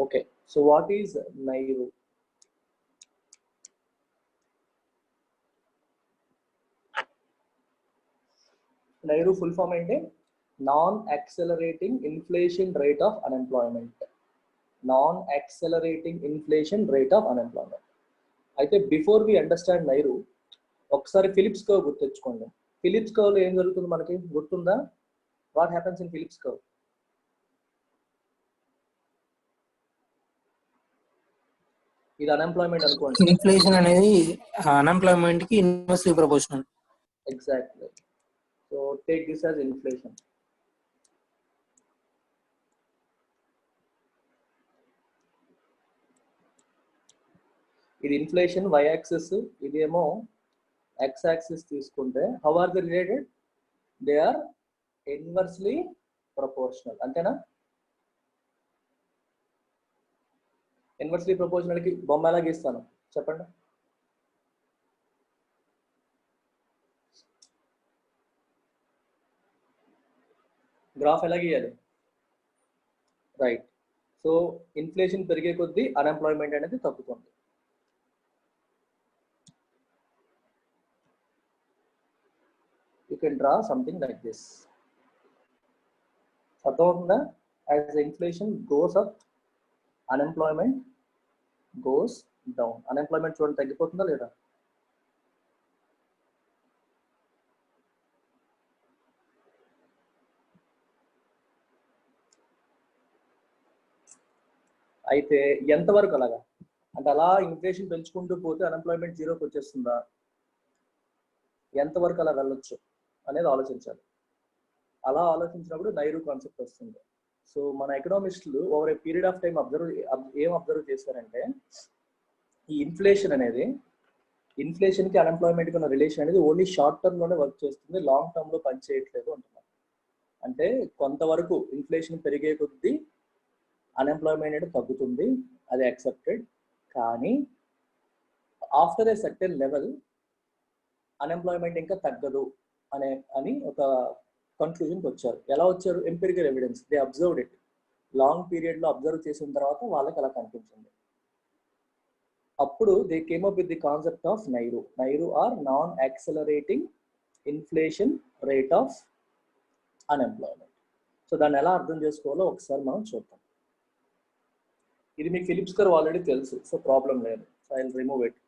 Okay, so what is NAIRU? NAIRU full form ante non-accelerating inflation rate of unemployment. Non-accelerating inflation rate of unemployment. అయితే before we understand నైరు ఒకసారి Phillips curve గుర్తెచ్చుకోండి. Phillips curve లో ఏం జరుగుతుంది మనకి గుర్తుందా? What happens in Phillips curve? ఇది అన్ఎంప్లాయ్మెంట్ అనుకోండి. ఇన్ఫ్లేషన్ అనేది అన్ఎంప్లాయ్మెంట్ కి inversely proportional. Exactly. So take this as inflation. ఇది ఇన్ఫ్లేషన్ వై యాక్సిస్, ఇదేమో ఎక్స్ యాక్సిస్ తీసుకుంటే how are the related? They are inversely proportional. అంతేనా? ఇన్వర్స్లీ ప్రపోర్షనల్ కి బొమ్మ ఎలా గీస్తాను చెప్పండి. గ్రాఫ్ ఎలా గీయాలి? రైట్. సో ఇన్ఫ్లేషన్ పెరిగే కొద్దీ అన్ఎంప్లాయ్మెంట్ అనేది తగ్గుతుంది. You can draw something like this. అర్థమవుతుందా? As the inflation goes up, unemployment goes down. Unemployment చూడండి తగ్గిపోతుందా లేదా? అయితే ఎంతవరకు అలాగా? అంటే అలా ఇన్ఫ్లేషన్ పెంచుకుంటూ పోతే అన్ఎంప్లాయ్మెంట్ జీరోకి వచ్చేస్తుందా? ఎంతవరకు అలా వెళ్ళొచ్చు అనేది ఆలోచించాలి. అలా ఆలోచించినప్పుడు నైరు కాన్సెప్ట్ వస్తుంది. సో మన ఎకనామిస్టులు over a period of time observe చేశారంటే ఈ ఇన్ఫ్లేషన్ అనేది, ఇన్ఫ్లేషన్ కి అన్ఎంప్లాయ్మెంట్ కి ఉన్న రిలేషన్ అనేది ఓన్లీ షార్ట్ టర్మ్ లోనే వర్క్ చేస్తుంది, లాంగ్ టర్మ్ లో పని చేయట్లేదు అంటున్నారు. అంటే కొంతవరకు ఇన్ఫ్లేషన్ పెరిగే కొద్దీ అన్ఎంప్లాయ్మెంట్ అనేది తగ్గుతుంది, అది యాక్సెప్టెడ్. కానీ after a certain level unemployment ఇంకా తగ్గదు అని ఒక కన్క్లూజన్కి వచ్చారు. ఎలా వచ్చారు? Empirical evidence. They observed it. Long period లో అబ్జర్వ్ చేసిన తర్వాత వాళ్ళకి అలా కనిపించింది. అప్పుడు they came up with the concept of NAIRU. NAIRU or non accelerating inflation rate of unemployment. So దాన్ని ఎలా అర్థం చేసుకోవాలో ఒకసారి మనం చూద్దాం. ఇది మీకు ఫిలిప్స్ కర్వ్ ఆల్రెడీ తెలుసు, సో ప్రాబ్లం లేదు. So I will remove it.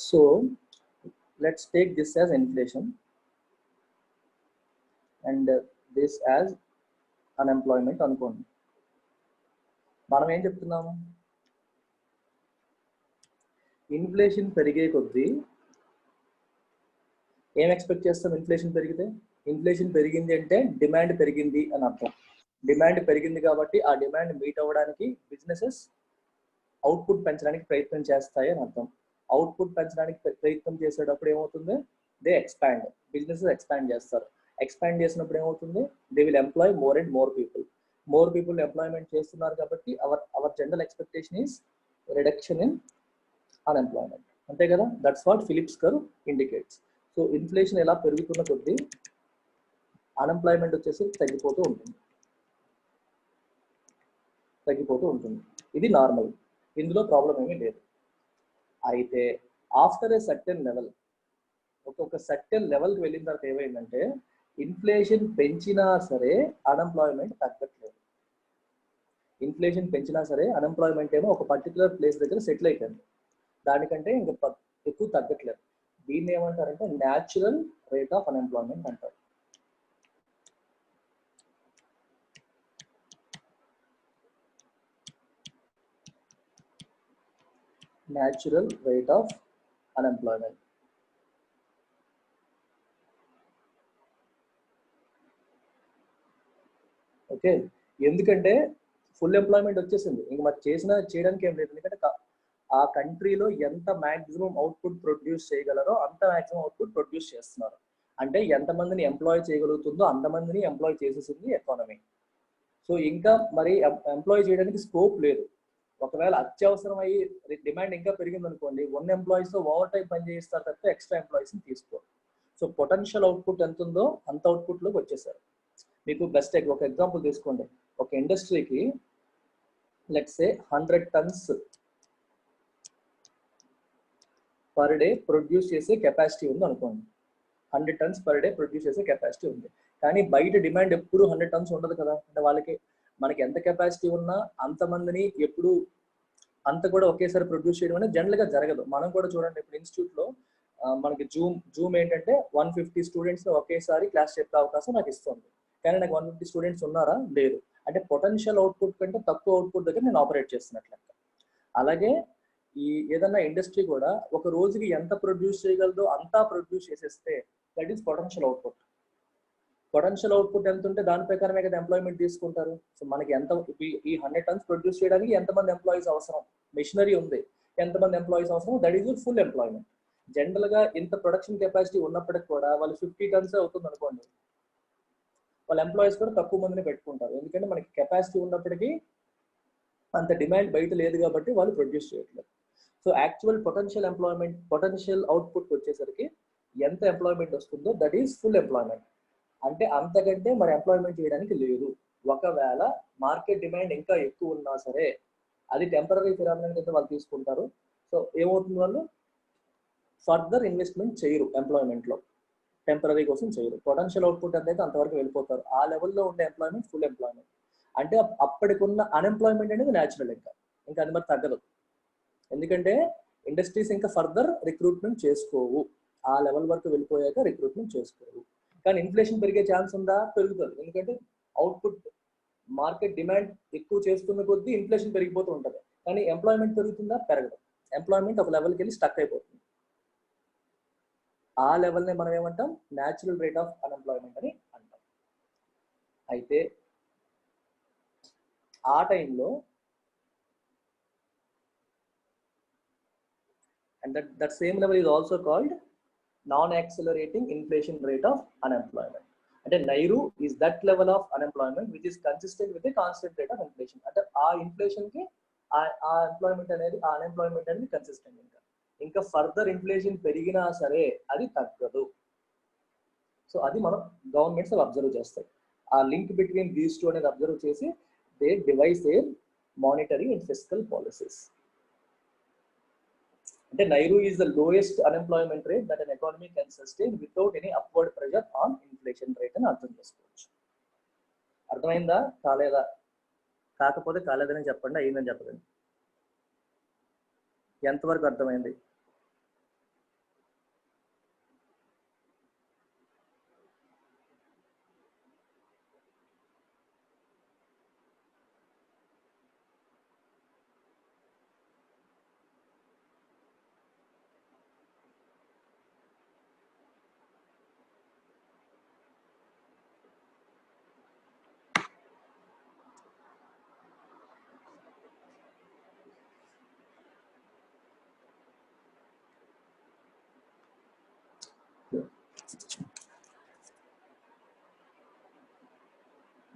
So let's take this as inflation and this as unemployment అనుకోండి. మనం ఏం చెప్తున్నాము? ఇన్ఫ్లేషన్ పెరిగే కొద్దీ ఏం ఎక్స్పెక్ట్ చేస్తాం? ఇన్ఫ్లేషన్ పెరిగితే, ఇన్ఫ్లేషన్ పెరిగింది అంటే డిమాండ్ పెరిగింది అని అర్థం. డిమాండ్ పెరిగింది కాబట్టి ఆ డిమాండ్ మీట్ అవ్వడానికి బిజినెసెస్ అవుట్పుట్ పెంచడానికి ప్రయత్నం చేస్తాయి అని అర్థం. అవుట్పుట్ పెంచడానికి ప్రయత్నం చేసేటప్పుడు ఏమవుతుంది? They expand. బిజినెసెస్ ఎక్స్పాండ్ చేస్తారు. ఎక్స్పాండ్ చేసినప్పుడు ఏమవుతుంది? They will employ more and more people. More people employment చేస్తున్నారు కాబట్టి our general expectation is reduction in unemployment. అంతే కదా? That's what Phillips curve indicates. So inflation ఎలా పెరుగుతున్న కొద్దీ అన్ఎంప్లాయ్మెంట్ వచ్చేసి తగ్గిపోతూ ఉంటుంది. ఇది నార్మల్, ఇందులో ప్రాబ్లం ఏమీ లేదు. అయితే ఆఫ్టర్ ఏ సర్టెన్ లెవెల్, ఒక సర్టెన్ లెవెల్కి వెళ్ళిన తర్వాత ఏమైందంటే ఇన్ఫ్లేషన్ పెంచినా సరే అన్ఎంప్లాయ్మెంట్ తగ్గట్లేదు. ఇన్ఫ్లేషన్ పెంచినా సరే అన్ఎంప్లాయ్మెంట్ ఏమో ఒక పర్టికులర్ ప్లేస్ దగ్గర సెటిల్ అయిపోయింది, దానికంటే ఇంకా ఎక్కువ తగ్గట్లేదు. దీన్ని ఏమంటారంటే న్యాచురల్ రేట్ ఆఫ్ అన్ఎంప్లాయ్మెంట్ అంటారు. Natural rate of unemployment. Okay, ఎందుకంటే ఫుల్ ఎంప్లాయ్మెంట్ వచ్చేసింది, ఇంక మరి చేయడానికి ఏం లేదు. ఎందుకంటే ఆ కంట్రీలో ఎంత మాక్సిమం అవుట్పుట్ ప్రొడ్యూస్ చేయగలరో అంత మాక్సిమం అవుట్పుట్ ప్రొడ్యూస్ చేస్తున్నారు. అంటే ఎంతమందిని ఎంప్లాయ్ చేయగలుగుతుందో అంతమందిని ఎంప్లాయ్ చేసేసింది ఎకానమీ. సో ఇంకా మరి ఎంప్లాయ్ చేయడానికి స్కోప్ లేదు. ఒకవేళ అత్యవసరం అయ్యి డిమాండ్ ఇంకా పెరిగింది అనుకోండి, 1 ఎంప్లాయీస్తో ఓవర్ టైం పని చేయిస్తారు తప్ప ఎక్స్ట్రా ఎంప్లాయీస్ని తీసుకోరు. సో పొటెన్షియల్ అవుట్పుట్ ఎంత ఉందో అంత అవుట్పుట్లోకి వచ్చేసారు. మీకు బెస్ట్ ఒక ఎగ్జాంపుల్ తీసుకోండి. ఒక ఇండస్ట్రీకి let's say 100 tons per day produce చేసే కెపాసిటీ ఉంది అనుకోండి. 100 tons పర్ డే ప్రొడ్యూస్ చేసే కెపాసిటీ ఉంది. కానీ బయట డిమాండ్ ఎప్పుడు 100 tons ఉండదు కదా. అంటే వాళ్ళకి మనకి ఎంత కెపాసిటీ ఉన్నా అంతమందిని ఎప్పుడు అంత కూడా ఒకేసారి ప్రొడ్యూస్ చేయడం అనేది జనరల్గా జరగదు. మనం కూడా చూడండి, ఇప్పుడు ఇన్స్టిట్యూట్లో మనకి జూమ్ ఏంటంటే 150 స్టూడెంట్స్ ఒకేసారి క్లాస్ చెప్పే అవకాశం నాకు ఇస్తుంది. కానీ నాకు 150 స్టూడెంట్స్ ఉన్నారా? లేరు. అంటే పొటెన్షియల్ అవుట్పుట్ కంటే తక్కువ అవుట్పుట్ దగ్గర నేను ఆపరేట్ చేస్తున్నట్లు. అలాగే ఈ ఏదన్నా ఇండస్ట్రీ కూడా ఒక రోజుకి ఎంత ప్రొడ్యూస్ చేయగలదో అంతా ప్రొడ్యూస్ చేసేస్తే that is potential output. Potential output ఎంత ఉంటే దాని ప్రకారమే కదా ఎంప్లాయ్మెంట్ తీసుకుంటారు. సో మనకి ఎంత ఈ 100 tons ప్రొడ్యూస్ చేయడానికి ఎంతమంది ఎంప్లాయీస్ అవసరం, మెషినరీ ఉంది, ఎంతమంది ఎంప్లాయీస్ అవసరం, that is full employment. General గా ఇంత ప్రొడక్షన్ కెపాసిటీ ఉన్నప్పటికి కూడా వాళ్ళు 50 tons అవుతుంది అనుకోండి, వాళ్ళ ఎంప్లాయీస్ కూడా తక్కువ మందిని పెట్టుకుంటారు. ఎందుకంటే మనకి కెపాసిటీ ఉన్నప్పటికీ అంత డిమాండ్ బయట లేదు కాబట్టి వాళ్ళు ప్రొడ్యూస్ చేయట్లేదు. సో యాక్చువల్ పొటెన్షియల్ అవుట్పుట్ వచ్చేసరికి ఎంత ఎంప్లాయ్మెంట్ వస్తుందో దట్ ఈస్ ఫుల్ ఎంప్లాయ్మెంట్. అంటే అంతకంటే మరి ఎంప్లాయ్మెంట్ చేయడానికి లేదు. ఒకవేళ మార్కెట్ డిమాండ్ ఇంకా ఎక్కువ ఉన్నా సరే అది టెంపరీ ఫినామినల్ కింద వాళ్ళు తీసుకుంటారు. సో ఏమవుతుంది, వాళ్ళు ఫర్దర్ ఇన్వెస్ట్మెంట్ చేయరు ఎంప్లాయ్మెంట్లో, టెంపరీ కోసం చేయరు. పొటెన్షియల్ అవుట్పుట్ అనేది అంతవరకు వెళ్ళిపోతారు. ఆ లెవెల్లో ఉండే ఎంప్లాయ్మెంట్ ఫుల్ ఎంప్లాయ్మెంట్. అంటే అప్పటికున్న అన్ఎంప్లాయ్మెంట్ అనేది న్యాచురల్, ఇంకా అది మరి తగ్గదు. ఎందుకంటే ఇండస్ట్రీస్ ఇంకా ఫర్దర్ రిక్రూట్మెంట్ చేసుకోవు, ఆ లెవెల్ వరకు వెళ్ళిపోయాక రిక్రూట్మెంట్ చేసుకోవు. కానీ ఇన్ఫ్లేషన్ పెరిగే ఛాన్స్ ఉందా? పెరుగుతుంది. ఎందుకంటే అవుట్పుట్ మార్కెట్ డిమాండ్ ఎక్కువ చేస్తున్న కొద్దీ ఇన్ఫ్లేషన్ పెరిగిపోతూ ఉంటుంది. కానీ ఎంప్లాయ్మెంట్ పెరుగుతుందా? పెరగదు. ఎంప్లాయ్మెంట్ ఒక లెవెల్కి వెళ్ళి స్టక్ అయిపోతుంది. ఆ లెవెల్ని మనం ఏమంటాం? న్యాచురల్ రేట్ ఆఫ్ అన్ఎంప్లాయ్మెంట్ అని అంటాం. అయితే ఆ టైంలో and that same level is also called non-accelerating inflation rate of unemployment. అంటే నైరు is that level of unemployment which is consistent with the constant rate of inflation. అంటే ఆ ఇన్ఫ్లేషన్ కి ఆ ఎంప్లాయ్మెంట్ అనేది, ఆ అన్ఎంప్లాయ్మెంట్ అనేది కన్సిస్టెంట్. ఇంకా ఫర్దర్ ఇన్ఫ్లేషన్ పెరిగినా సరే అది తగ్గదు. సో అది మనం గవర్నమెంట్స్ అబ్జర్వ్ చేస్తాయి. ఆ లింక్ బిట్వీన్ దీస్ టూ అనేది అబ్జర్వ్ చేసి they devise their monetary and fiscal policies. అంటే NAIRU is the lowest unemployment rate that an economy can sustain without any upward pressure on inflation rate అని అర్థం చేసుకోవచ్చు. అర్థమైందా? కాలేదా? కాకపోతే కాలేదని చెప్పండి, అయిందని చెప్పదండి. ఎంతవరకు అర్థమైంది?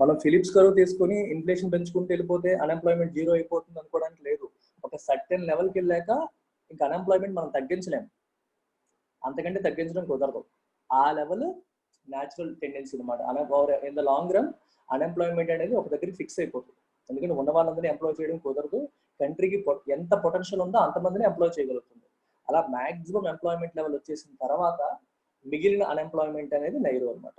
మనం ఫిలిప్స్ కర్వ్ తీసుకొని ఇన్ఫ్లేషన్ పెంచుకుంటూ వెళ్ళిపోతే అన్ఎంప్లాయ్మెంట్ జీరో అయిపోతుంది అనుకోవడానికి లేదు. ఒక సర్టెన్ లెవెల్కి వెళ్ళాక ఇంకా అన్ఎంప్లాయ్మెంట్ మనం తగ్గించలేము, అంతకంటే తగ్గించడం కుదరదు. ఆ లెవెల్ న్యాచురల్ టెండెన్సీ అనమాట. In the long run unemployment అనేది ఒక దగ్గరికి ఫిక్స్ అయిపోతుంది. ఎందుకంటే ఉన్న వాళ్ళందరినీ ఎంప్లాయ్ చేయడం కుదరదు. కంట్రీకి ఎంత పొటెన్షియల్ ఉందో అంతమందిని ఎంప్లాయ్ చేయగలుగుతుంది. అలా మ్యాక్సిమం ఎంప్లాయ్మెంట్ లెవెల్ వచ్చేసిన తర్వాత మిగిలిన అన్ఎంప్లాయ్మెంట్ అనేది నైరు అనమాట,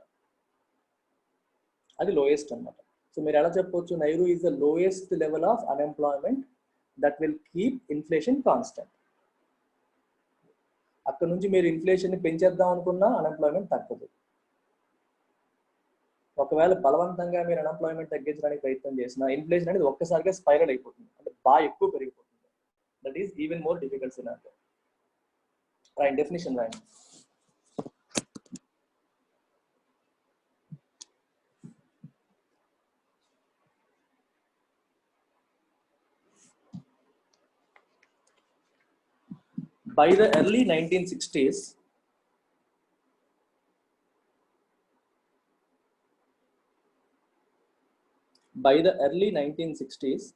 అది లోయెస్ట్ అనమాట. సో మీరు ఎలా చెప్పవచ్చు? NAIRU is the lowest level of unemployment that will keep inflation constant. అక్కడ నుంచి మీరు ఇన్ఫ్లేషన్ ని పెంచేద్దాం అనుకున్నా అన్ఎంప్లాయ్మెంట్ తగ్గదు. ఒకవేళ బలవంతంగా మీరు అన్ఎంప్లాయ్మెంట్ తగ్గించడానికి ప్రయత్నం చేసినా ఇన్ఫ్లేషన్ అనేది ఒక్కసారిగా స్పైరల్ అయిపోతుంది, అంటే బాగా ఎక్కువ పెరిగిపోతుంది. That is even more difficult scenario. Right, definition రాయండి. By the early 1960s, By the early 1960s,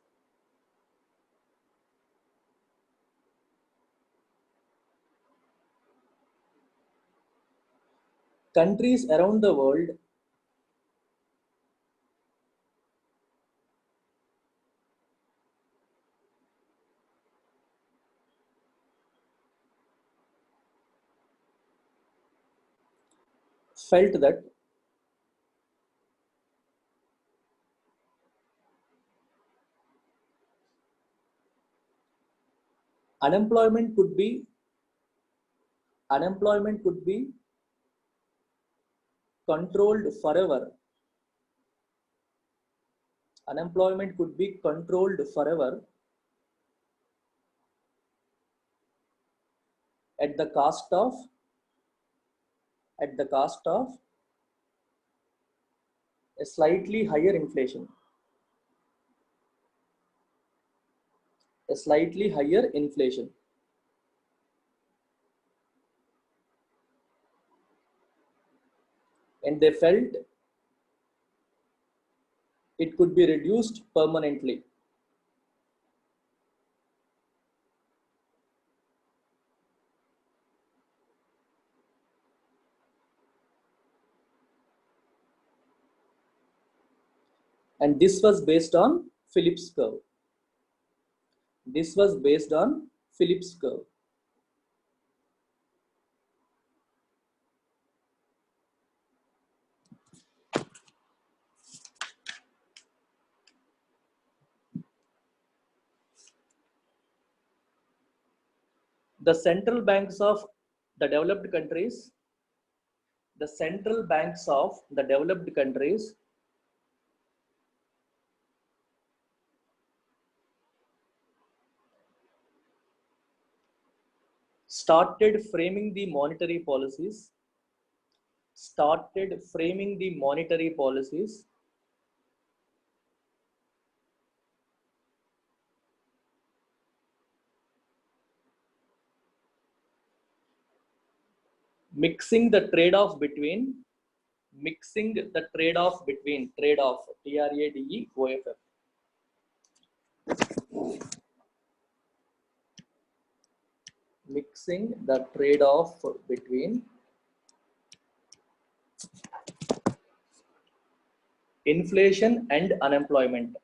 countries around the world felt that unemployment could be unemployment could be controlled forever. Unemployment could be controlled forever at the cost of at the cost of a slightly higher inflation. A slightly higher inflation. And they felt it could be reduced permanently. And this was based on Phillips curve. This was based on Phillips curve. The central banks of the developed countries, the central banks of the developed countries started framing the monetary policies, started framing the monetary policies mixing the trade-off between trade-off TRADEOFF mixing the trade-off between inflation and unemployment.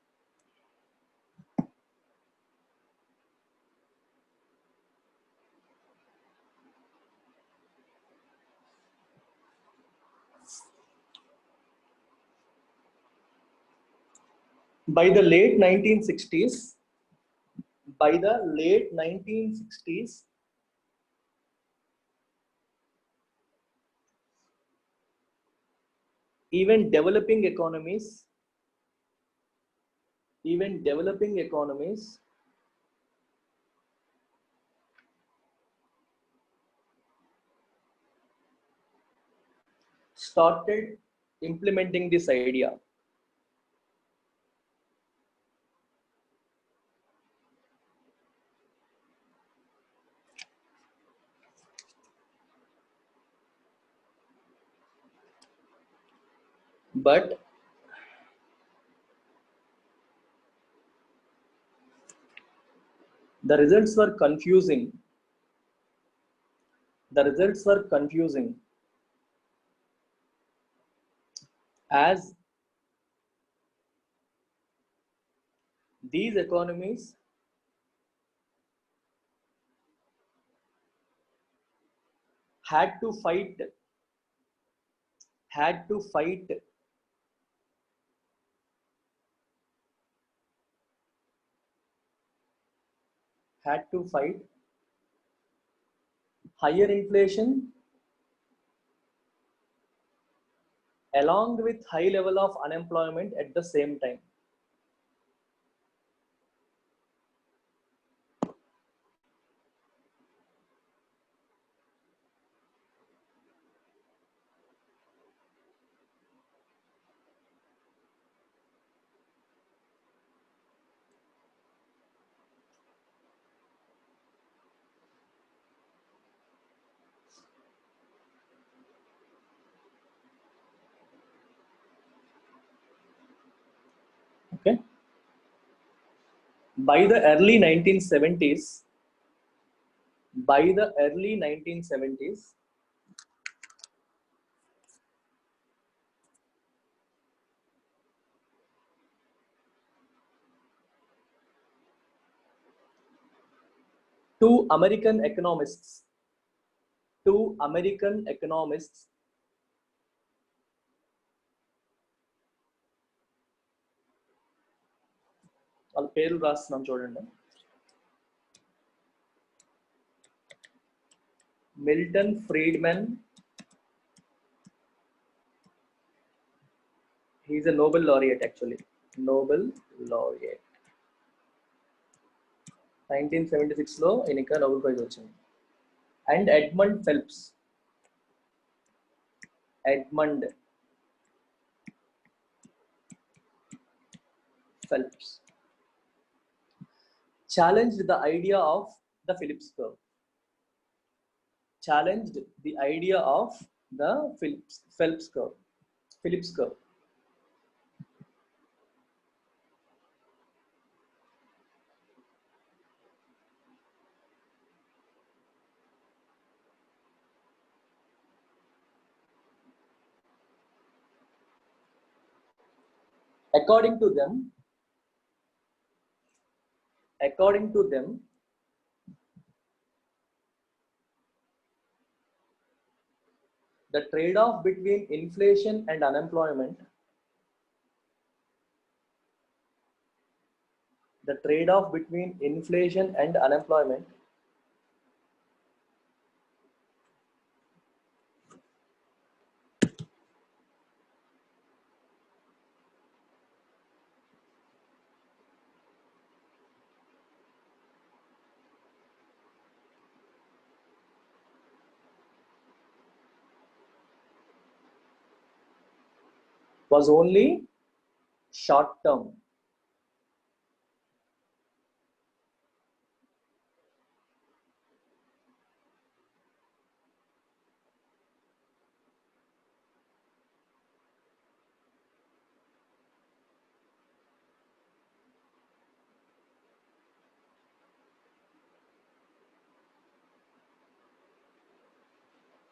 By the late 1960s, by the late 1960s, even developing economies, even developing economies started implementing this idea. But the results were confusing. The results were confusing as these economies had to fight had to fight had to fight higher inflation along with high level of unemployment at the same time. Okay. By the early 1970s, two American economists వాళ్ళ పేరు రాస్తున్నాం చూడండి. Milton Friedman, he is a Nobel laureate actually, Nobel laureate. 1976 లో ఈయనకి Nobel prize వచ్చింది. And Edmund Phelps challenged the idea of the Phillips curve. Phillips curve. According to them, the trade-off between inflation and unemployment was only short term.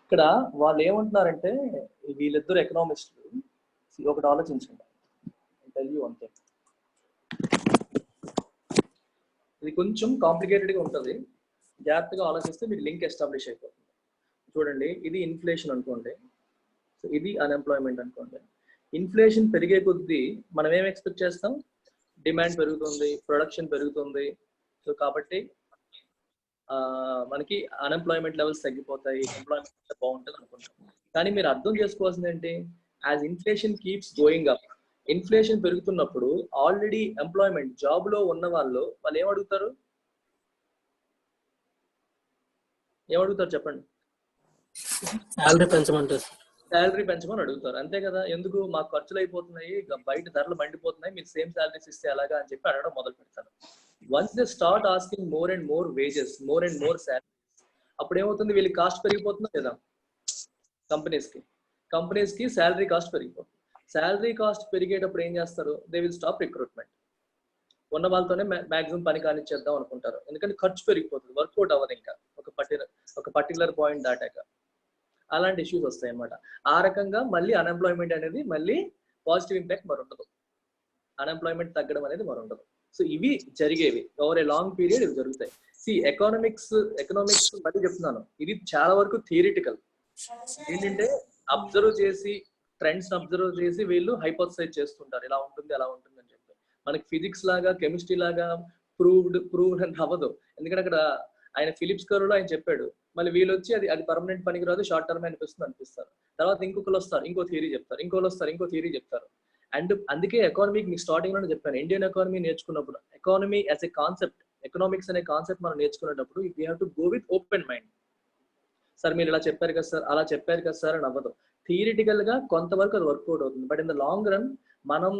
ఇక్కడ వాళ్ళు ఏమంటున్నారంటే వీళ్ళిద్దరు ఎకనామిస్టులు ఒకటి ఆలోచించండి. అంతే, ఇది కొంచెం కాంప్లికేటెడ్ గా ఉంటుంది, జాగ్రత్తగా ఆలోచిస్తే మీకు లింక్ ఎస్టాబ్లిష్ అయిపోతుంది. చూడండి, ఇది ఇన్ఫ్లేషన్ అనుకోండి, సో ఇది అన్ఎంప్లాయ్మెంట్ అనుకోండి. ఇన్ఫ్లేషన్ పెరిగే కొద్దీ మనం ఏం ఎక్స్పెక్ట్ చేస్తాం? డిమాండ్ పెరుగుతుంది, ప్రొడక్షన్ పెరుగుతుంది. సో కాబట్టి మనకి అన్ఎంప్లాయ్మెంట్ లెవెల్స్ తగ్గిపోతాయి, ఎంప్లాయ్మెంట్ బాగుంటుంది అనుకుంటాం. కానీ మీరు అర్థం చేసుకోవాల్సింది ఏంటి? As inflation keeps going up, inflation పెరుగుతున్నప్పుడు ఆల్రెడీ ఎంప్లాయ్మెంట్ జాబ్ లో ఉన్న వాళ్ళు ఏమడుగుతారు చెప్పండి? శాలరీ పెంచమని అడుగుతారు, అంతే కదా? ఎందుకు? మాకు ఖర్చులు అయిపోతున్నాయి, బయట ధరలు మండిపోతున్నాయి, మీరు సేమ్ శాలరీస్ ఇస్తే ఎలాగా అని చెప్పి అడగడం మొదలు పెడతారు. Once they start asking more and more wages, more and more salaries, అప్పుడు ఏమవుతుంది? వీళ్ళకి కాస్ట్ పెరిగిపోతుంది కదా, కంపెనీస్ కి శాలరీ కాస్ట్ పెరిగిపోతుంది. శాలరీ కాస్ట్ పెరిగేటప్పుడు ఏం చేస్తారు? They will stop recruitment. ఉన్న వాళ్ళతోనే మాక్సిమం పని కానిచ్చేద్దాం అనుకుంటారు, ఎందుకంటే ఖర్చు పెరిగిపోతుంది, వర్కౌట్ అవ్వదు ఇంకా ఒక పర్టికులర్ పాయింట్ దాటాక. అలాంటి ఇష్యూస్ వస్తాయి అన్నమాట. ఆ రకంగా మళ్ళీ అన్ఎంప్లాయ్మెంట్ అనేది మళ్ళీ పాజిటివ్ ఇంపాక్ట్ మరి ఉండదు, అన్ఎంప్లాయ్మెంట్ తగ్గడం అనేది మరి ఉండదు. సో ఇవి జరిగేవి ఓవర్ ఏ లాంగ్ పీరియడ్, ఇవి జరుగుతాయి. ఎకనామిక్స్ మళ్ళీ చెప్తున్నాను, ఇది చాలా వరకు థియరిటికల్. ఏంటంటే అబ్జర్వ్ చేసి, ట్రెండ్స్ అబ్జర్వ్ చేసి వీళ్ళు హైపోథసైజ్ చేస్తుంటారు, ఇలా ఉంటుంది అలా ఉంటుంది అని చెప్పి. మనకి ఫిజిక్స్ లాగా, కెమిస్ట్రీ లాగా ప్రూవ్డ్ అని అవ్వదు. ఎందుకంటే అక్కడ ఆయన ఫిలిప్స్ కర్వ్ లో ఆయన చెప్పాడు, మళ్ళీ వీళ్ళు వచ్చి అది పర్మనెంట్ పనికి రాదు, షార్ట్ టర్మ్ అనిపిస్తారు. తర్వాత ఇంకొకరు వస్తారు, ఇంకో థియరీ చెప్తారు, ఇంకో థియరీ చెప్తారు. అండ్ అందుకే ఎకానమీకి మీకు స్టార్టింగ్ లోనే చెప్పాను, ఇండియన్ ఎకానమీ నేర్చుకున్నప్పుడు, economy as a concept, economics అనే కాన్సెప్ట్ మనం నేర్చుకునేటప్పుడు we have to go with open mind. Sir మీరు ఇలా చెప్పారు కదా సార్, అలా చెప్పారు కదా సార్ అని అవ్వదు. థియరిటికల్ గా కొంతవరకు అది వర్కౌట్ అవుతుంది, but in the long run మనం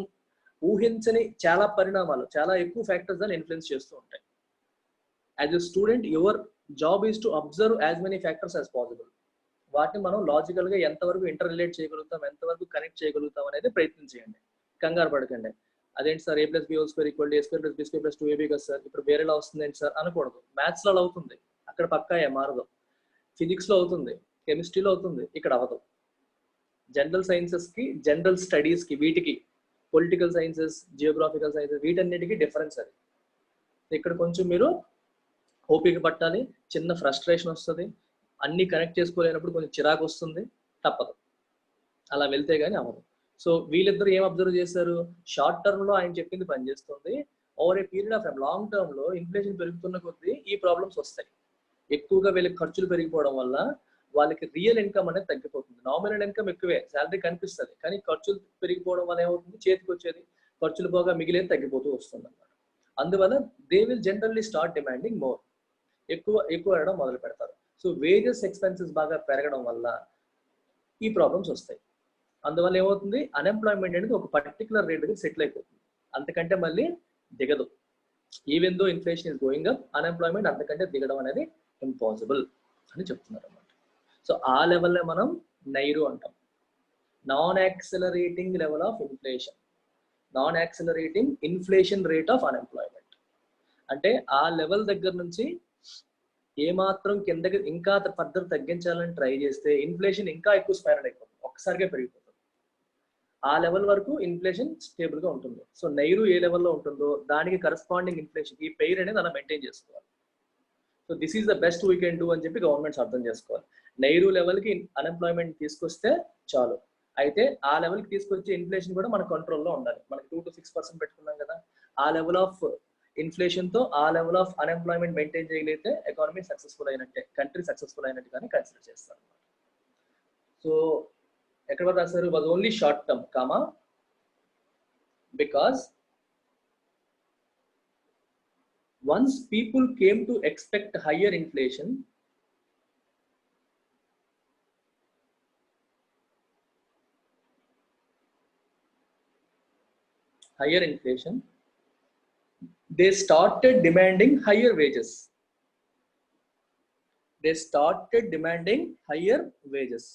ఊహించని చాలా పరిణామాలు, చాలా ఎక్కువ ఫ్యాక్టర్స్ దాన్ని ఇన్ఫ్లుయెన్స్ చేస్తూ ఉంటాయి. As a student your job is to observe as many factors as possible. వాటిని మనం లాజికల్ గా ఎంతవరకు ఇంటర్ రిలేట్ చేయగలుగుతాం, ఎంతవరకు కనెక్ట్ చేయగలుగుతాం అనేది ప్రయత్నం చేయండి, కంగారు పడకండి. అదేంటి సార్ a+b² = a²+b² + 2ab కదా సార్, ఇప్పుడు వేరేలా వస్తుంది ఏంటి సార్ అనకూడదు. మ్యాథ్స్లో అలా అవుతుంది, అక్కడ పక్కా మారదు. ఫిజిక్స్లో అవుతుంది, కెమిస్ట్రీలో అవుతుంది, ఇక్కడ అవ్వదు. జనరల్ సైన్సెస్కి, జనరల్ స్టడీస్కి, వీటికి పొలిటికల్ సైన్సెస్, జియోగ్రాఫికల్ సైన్సెస్, వీటన్నిటికీ డిఫరెన్స్ అది. ఇక్కడ కొంచెం మీరు ఓపిక పట్టాలి, చిన్న ఫ్రస్ట్రేషన్ వస్తుంది, అన్ని కనెక్ట్ చేసుకోలేనప్పుడు కొంచెం చిరాకు వస్తుంది, తప్పదు, అలా వెళ్తే కానీ అవ్వదు. సో వీళ్ళిద్దరు ఏం అబ్జర్వ్ చేశారు, షార్ట్ టర్మ్ లో ఆయన చెప్పింది పనిచేస్తుంది, over a period of time long term లో ఇన్ఫ్లేషన్ పెరుగుతున్న కొద్దీ ఈ ప్రాబ్లమ్స్ వస్తాయి. ఎక్కువగా వీళ్ళకి ఖర్చులు పెరిగిపోవడం వల్ల వాళ్ళకి రియల్ ఇన్కమ్ అనేది తగ్గిపోతుంది. నామినల్ ఇన్కమ్ ఎక్కువే, శాలరీ కనిపిస్తుంది, కానీ ఖర్చులు పెరిగిపోవడం వల్ల ఏమవుతుంది, చేతికి వచ్చేది ఖర్చులు పోగా మిగిలేదు తగ్గిపోతూ వస్తుంది అన్నమాట. అందువల్ల they will generally start demanding more, ఎక్కువ అడగడం మొదలు పెడతారు. సో వేజెస్ ఎక్స్పెన్సెస్ బాగా పెరగడం వల్ల ఈ ప్రాబ్లమ్స్ వస్తాయి. అందువల్ల ఏమవుతుంది, అన్ఎంప్లాయ్మెంట్ అనేది ఒక పర్టికులర్ రేట్ దగ్గర సెటిల్ అయిపోతుంది, అంతకంటే మళ్ళీ దిగదు. Even though inflation is going up, unemployment అంతకంటే దిగడం అనేది ఇంపాసిబుల్ అని చెప్తున్నారు అన్నమాట. సో ఆ లెవెల్లో మనం నైరు అంటాం, non accelerating level of inflation, non accelerating inflation rate of unemployment. అంటే ఆ లెవెల్ దగ్గర నుంచి ఏమాత్రం కిందకి ఇంకా ఫర్దర్ తగ్గించాలని ట్రై చేస్తే ఇన్ఫ్లేషన్ ఇంకా ఎక్కువ స్పైరల్ అయిపోతుంది, ఒక్కసారిగా పెరిగిపోతుంది. ఆ లెవెల్ వరకు ఇన్ఫ్లేషన్ స్టేబుల్ గా ఉంటుంది. సో నైరు ఏ లెవెల్లో ఉంటుందో దానికి కరస్పాండింగ్ ఇన్ఫ్లేషన్, ఈ పెయిర్ అనేది అలా మెయింటైన్ చేసుకోవాలి. So this is the best we can do అని చెప్పి గవర్నమెంట్స్ అర్థం చేసుకోవాలి. నైరు లెవెల్కి అన్ఎంప్లాయ్మెంట్ తీసుకొస్తే చాలు. అయితే ఆ లెవెల్కి తీసుకొచ్చే ఇన్ఫ్లేషన్ కూడా మన కంట్రోల్లో ఉండాలి. మనకి 2 to 6% పెట్టుకున్నాం కదా, ఆ లెవెల్ ఆఫ్ ఇన్ఫ్లేషన్ తో ఆ లెవెల్ ఆఫ్ అన్ఎంప్లాయ్మెంట్ మెయింటైన్ చేయగలిగితే ఎకానమీ సక్సెస్ఫుల్ అయినట్టే, కంట్రీ సక్సెస్ఫుల్ అయినట్టుగానే కన్సిడర్ చేస్తారు. సో ఎక్కడ వరకు రాశారు, was only short term comma because once people came to expect higher inflation, they started demanding higher wages.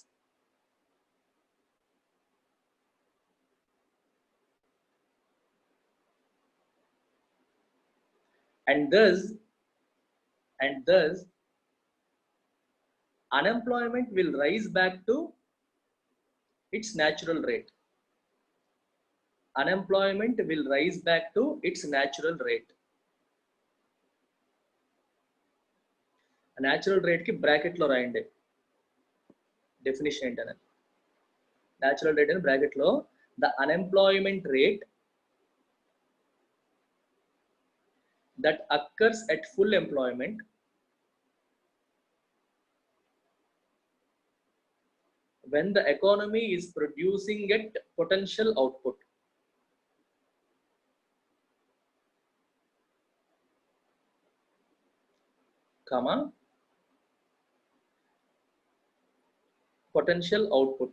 And thus unemployment will rise back to its natural rate. Unemployment will rise back to its natural rate. Natural rate ki bracket lo rayandi, definition entane. Natural rate in bracket lo, the unemployment rate that occurs at full employment when the economy is producing at potential output, comma potential output,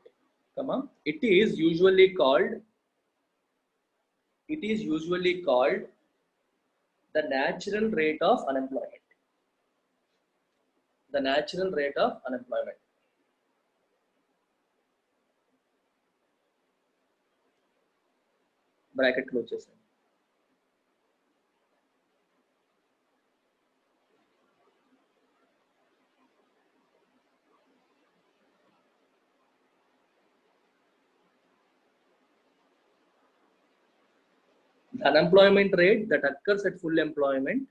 comma it is usually called the natural rate of unemployment. The natural rate of unemployment. Bracket close చేసాను. The unemployment rate that occurs at full employment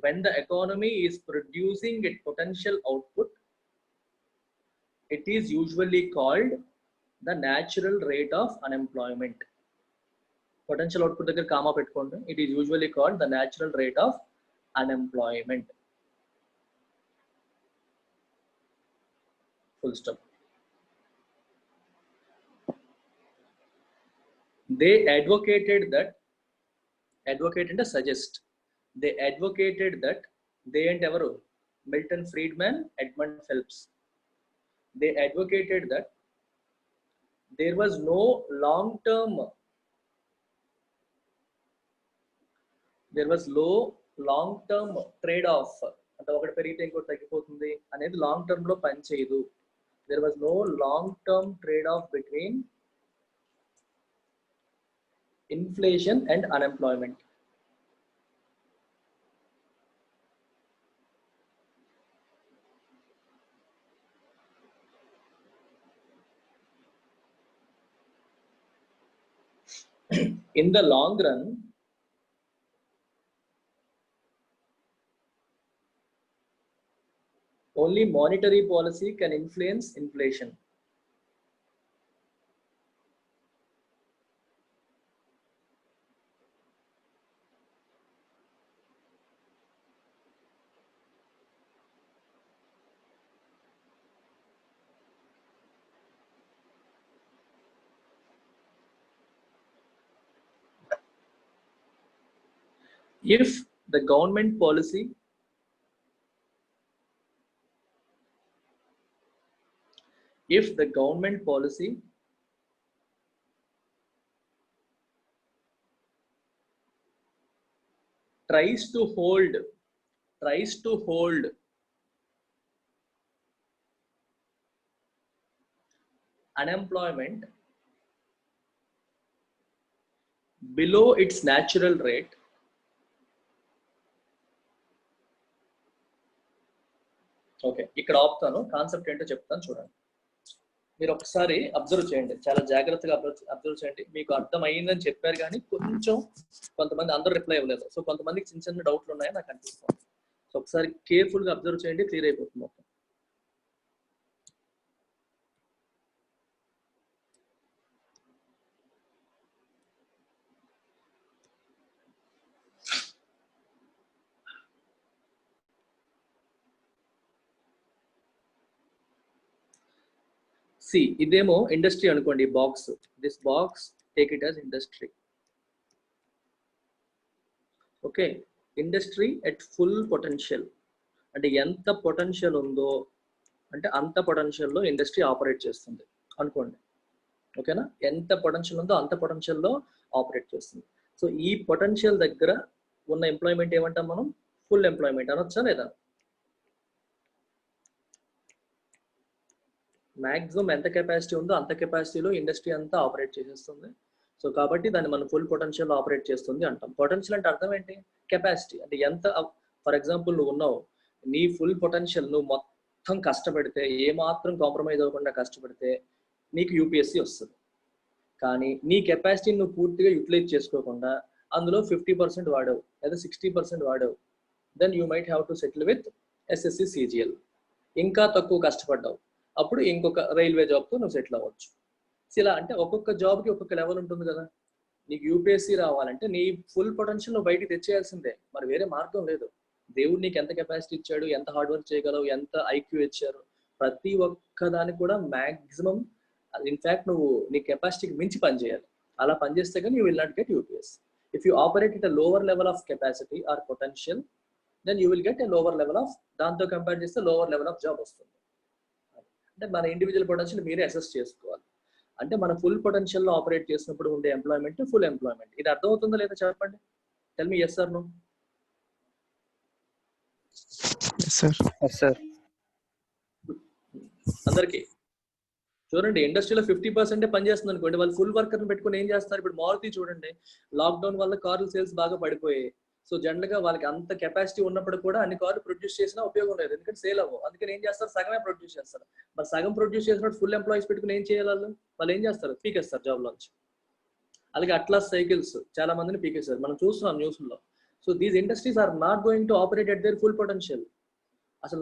when the economy is producing its potential output, it is usually called the natural rate of unemployment. Potential output దగ్గర comma పెట్టుకోండి. It is usually called the natural rate of unemployment. Full stop. They advocated that, advocate and suggest, they advocated that, they and evaru, Milton Friedman, Edmund Phelps, they advocated that there was no long term trade off, అంటే ఒకటి పెరిగితే ఇంకోటి తగ్గిపోతుంది అనేది long term లో పనిచేయదు. There was no long term trade off between Inflation and unemployment. In the long run, only monetary policy can influence inflation. If the government policy tries to hold unemployment below its natural rate, okay ఇక్కడ ఆపుతాను. Concept ఏంటో చెప్తాను చూడండి. మీరు ఒకసారి observe చేయండి, చాలా జాగ్రత్తగా observe చేయండి. మీకు అర్థమైందని చెప్పారు కానీ కొంచెం కొంతమంది అందరూ రిప్లై ఇవ్వలేదు. సో కొంతమందికి చిన్న చిన్న డౌట్లు ఉన్నాయని నాకు అనిపిస్తుంది. సో ఒకసారి కేర్ఫుల్గా అబ్జర్వ్ చేయండి, క్లియర్ అయిపోతుంది మొత్తం. సి ఇదేమో ఇండస్ట్రీ అనుకోండి, box, this box take it as industry. Okay, industry at full potential అంటే ఎంత పొటెన్షియల్ ఉందో అంటే అంత పొటెన్షియల్లో ఇండస్ట్రీ ఆపరేట్ చేస్తుంది అనుకోండి. ఓకేనా, ఎంత పొటెన్షియల్ ఉందో అంత పొటెన్షియల్లో ఆపరేట్ చేస్తుంది. సో ఈ పొటెన్షియల్ దగ్గర ఉన్న ఎంప్లాయ్మెంట్ ఏమంటాం మనం? ఫుల్ ఎంప్లాయ్మెంట్ అనొచ్చా లేదా? మ్యాక్సిమం ఎంత కెపాసిటీ ఉందో అంత కెపాసిటీలో ఇండస్ట్రీ అంతా ఆపరేట్ చేసేస్తుంది. సో కాబట్టి దాన్ని మనం ఫుల్ పొటెన్షియల్ ఆపరేట్ చేస్తుంది అంటాం. పొటెన్షియల్ అంటే అర్థం ఏంటి? కెపాసిటీ అంటే ఎంత. ఫర్ ఎగ్జాంపుల్ నువ్వు ఉన్నావు, నీ ఫుల్ పొటెన్షియల్ నువ్వు మొత్తం కష్టపడితే, ఏమాత్రం కాంప్రమైజ్ అవ్వకుండా కష్టపడితే నీకు యూపీఎస్సీ వస్తుంది. కానీ నీ కెపాసిటీని నువ్వు పూర్తిగా యూటిలైజ్ చేసుకోకుండా అందులో 50% వాడావు లేదా 60% వాడావు, then you might have to settle with SSC CGL. ఇంకా తక్కువ కష్టపడ్డావు, అప్పుడు ఇంకొక రైల్వే జాబ్తో నువ్వు సెటిల్ అవ్వచ్చు. ఇలా అంటే ఒక్కొక్క జాబ్కి ఒక్కొక్క లెవెల్ ఉంటుంది కదా. నీకు యూపీఎస్సీ రావాలంటే నీ ఫుల్ పొటెన్షియల్ నువ్వు బయటికి తెచ్చేయాల్సిందే, మరి వేరే మార్గం లేదు. దేవుడు నీకు ఎంత కెపాసిటీ ఇచ్చాడు, ఎంత హార్డ్ వర్క్ చేయగలవు, ఎంత ఐక్యూ ఇచ్చారు, ప్రతి ఒక్క దానికి కూడా మ్యాక్సిమం ఇన్ఫ్యాక్ట్ నువ్వు నీ కెపాసిటీకి మించి పనిచేయాలి. అలా పనిచేస్తే కానీ you will not get UPS. If you operate it a lower level of capacity or potential, then you will get a lower level of, దాంతో కంపేర్ చేస్తే లోవర్ లెవెల్ ఆఫ్ జాబ్ వస్తుంది. అంటే మన ఇండివిజువల్ పొటెన్షియల్ మీరే assess చేసుకోవాలి. అంటే మన full పొటెన్షియల్లో operate చేసినప్పుడు ఉండే ఎంప్లాయ్మెంట్ ఫుల్ ఎంప్లాయ్మెంట్. ఇది అర్థమవుతుందా లేదా చెప్పండి? Tell me yes or no. అందరికి చూడండి, ఇండస్ట్రీలో 50% పనిచేస్తుంది అనుకోండి, వాళ్ళు ఫుల్ వర్కర్ని పెట్టుకుని ఏం చేస్తారు? ఇప్పుడు మారుతి చూడండి, లాక్డౌన్ వల్ల కార్ల సేల్స్ బాగా పడిపోయాయి. సో జనరల్ గా వాళ్ళకి అంత కెపాసిటీ ఉన్నప్పుడు కూడా అన్ని కార్లు ప్రొడ్యూస్ చేసినా ఉపయోగం లేదు, ఎందుకంటే సేల్ అవ్వవు. అందుకని ఏం చేస్తారు? సగమే ప్రొడ్యూస్ చేస్తారు. మరి సగం ప్రొడ్యూస్ చేసినప్పుడు ఫుల్ ఎంప్లాయీస్ పెట్టుకుని ఏం చేయాలి? వాళ్ళు ఏం చేస్తారు? పీకేస్తారు జాబ్ లోంచి. అలాగే అట్లాస్ సైకిల్స్ చాలా మందిని పీకేస్తారు, మనం చూస్తున్నాం న్యూస్ లో. So these industries are not going to operate at their full potential. అసలు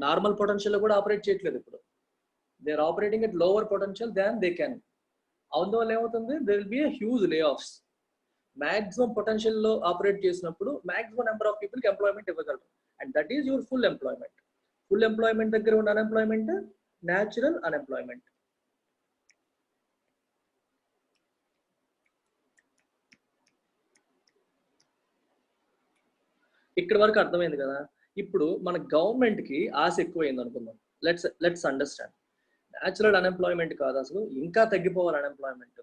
నార్మల్ పొటెన్షియల్ కూడా ఆపరేట్ చేయట్లేదు ఇప్పుడు. They are operating at lower potential than they can. అందువల్ల ఏమవుతుంది? There will be a huge layoffs. Maximum potential లో operate చేసినప్పుడు maximum number of people కి employment ఇవ్వగలరు, and that is your full employment. Full employment దగ్గర ఉన్న unemployment natural unemployment. ఇక్కడ వరకు అర్థమైంది కదా. ఇప్పుడు మన గవర్నమెంట్ కి ఆశ ఎక్కువైంది అనుకుందాం. Let's understand. న్యాచురల్ అన్ఎంప్లాయ్మెంట్ కాదు, అసలు ఇంకా తగ్గిపోవాలి అన్ఎంప్లాయ్మెంట్.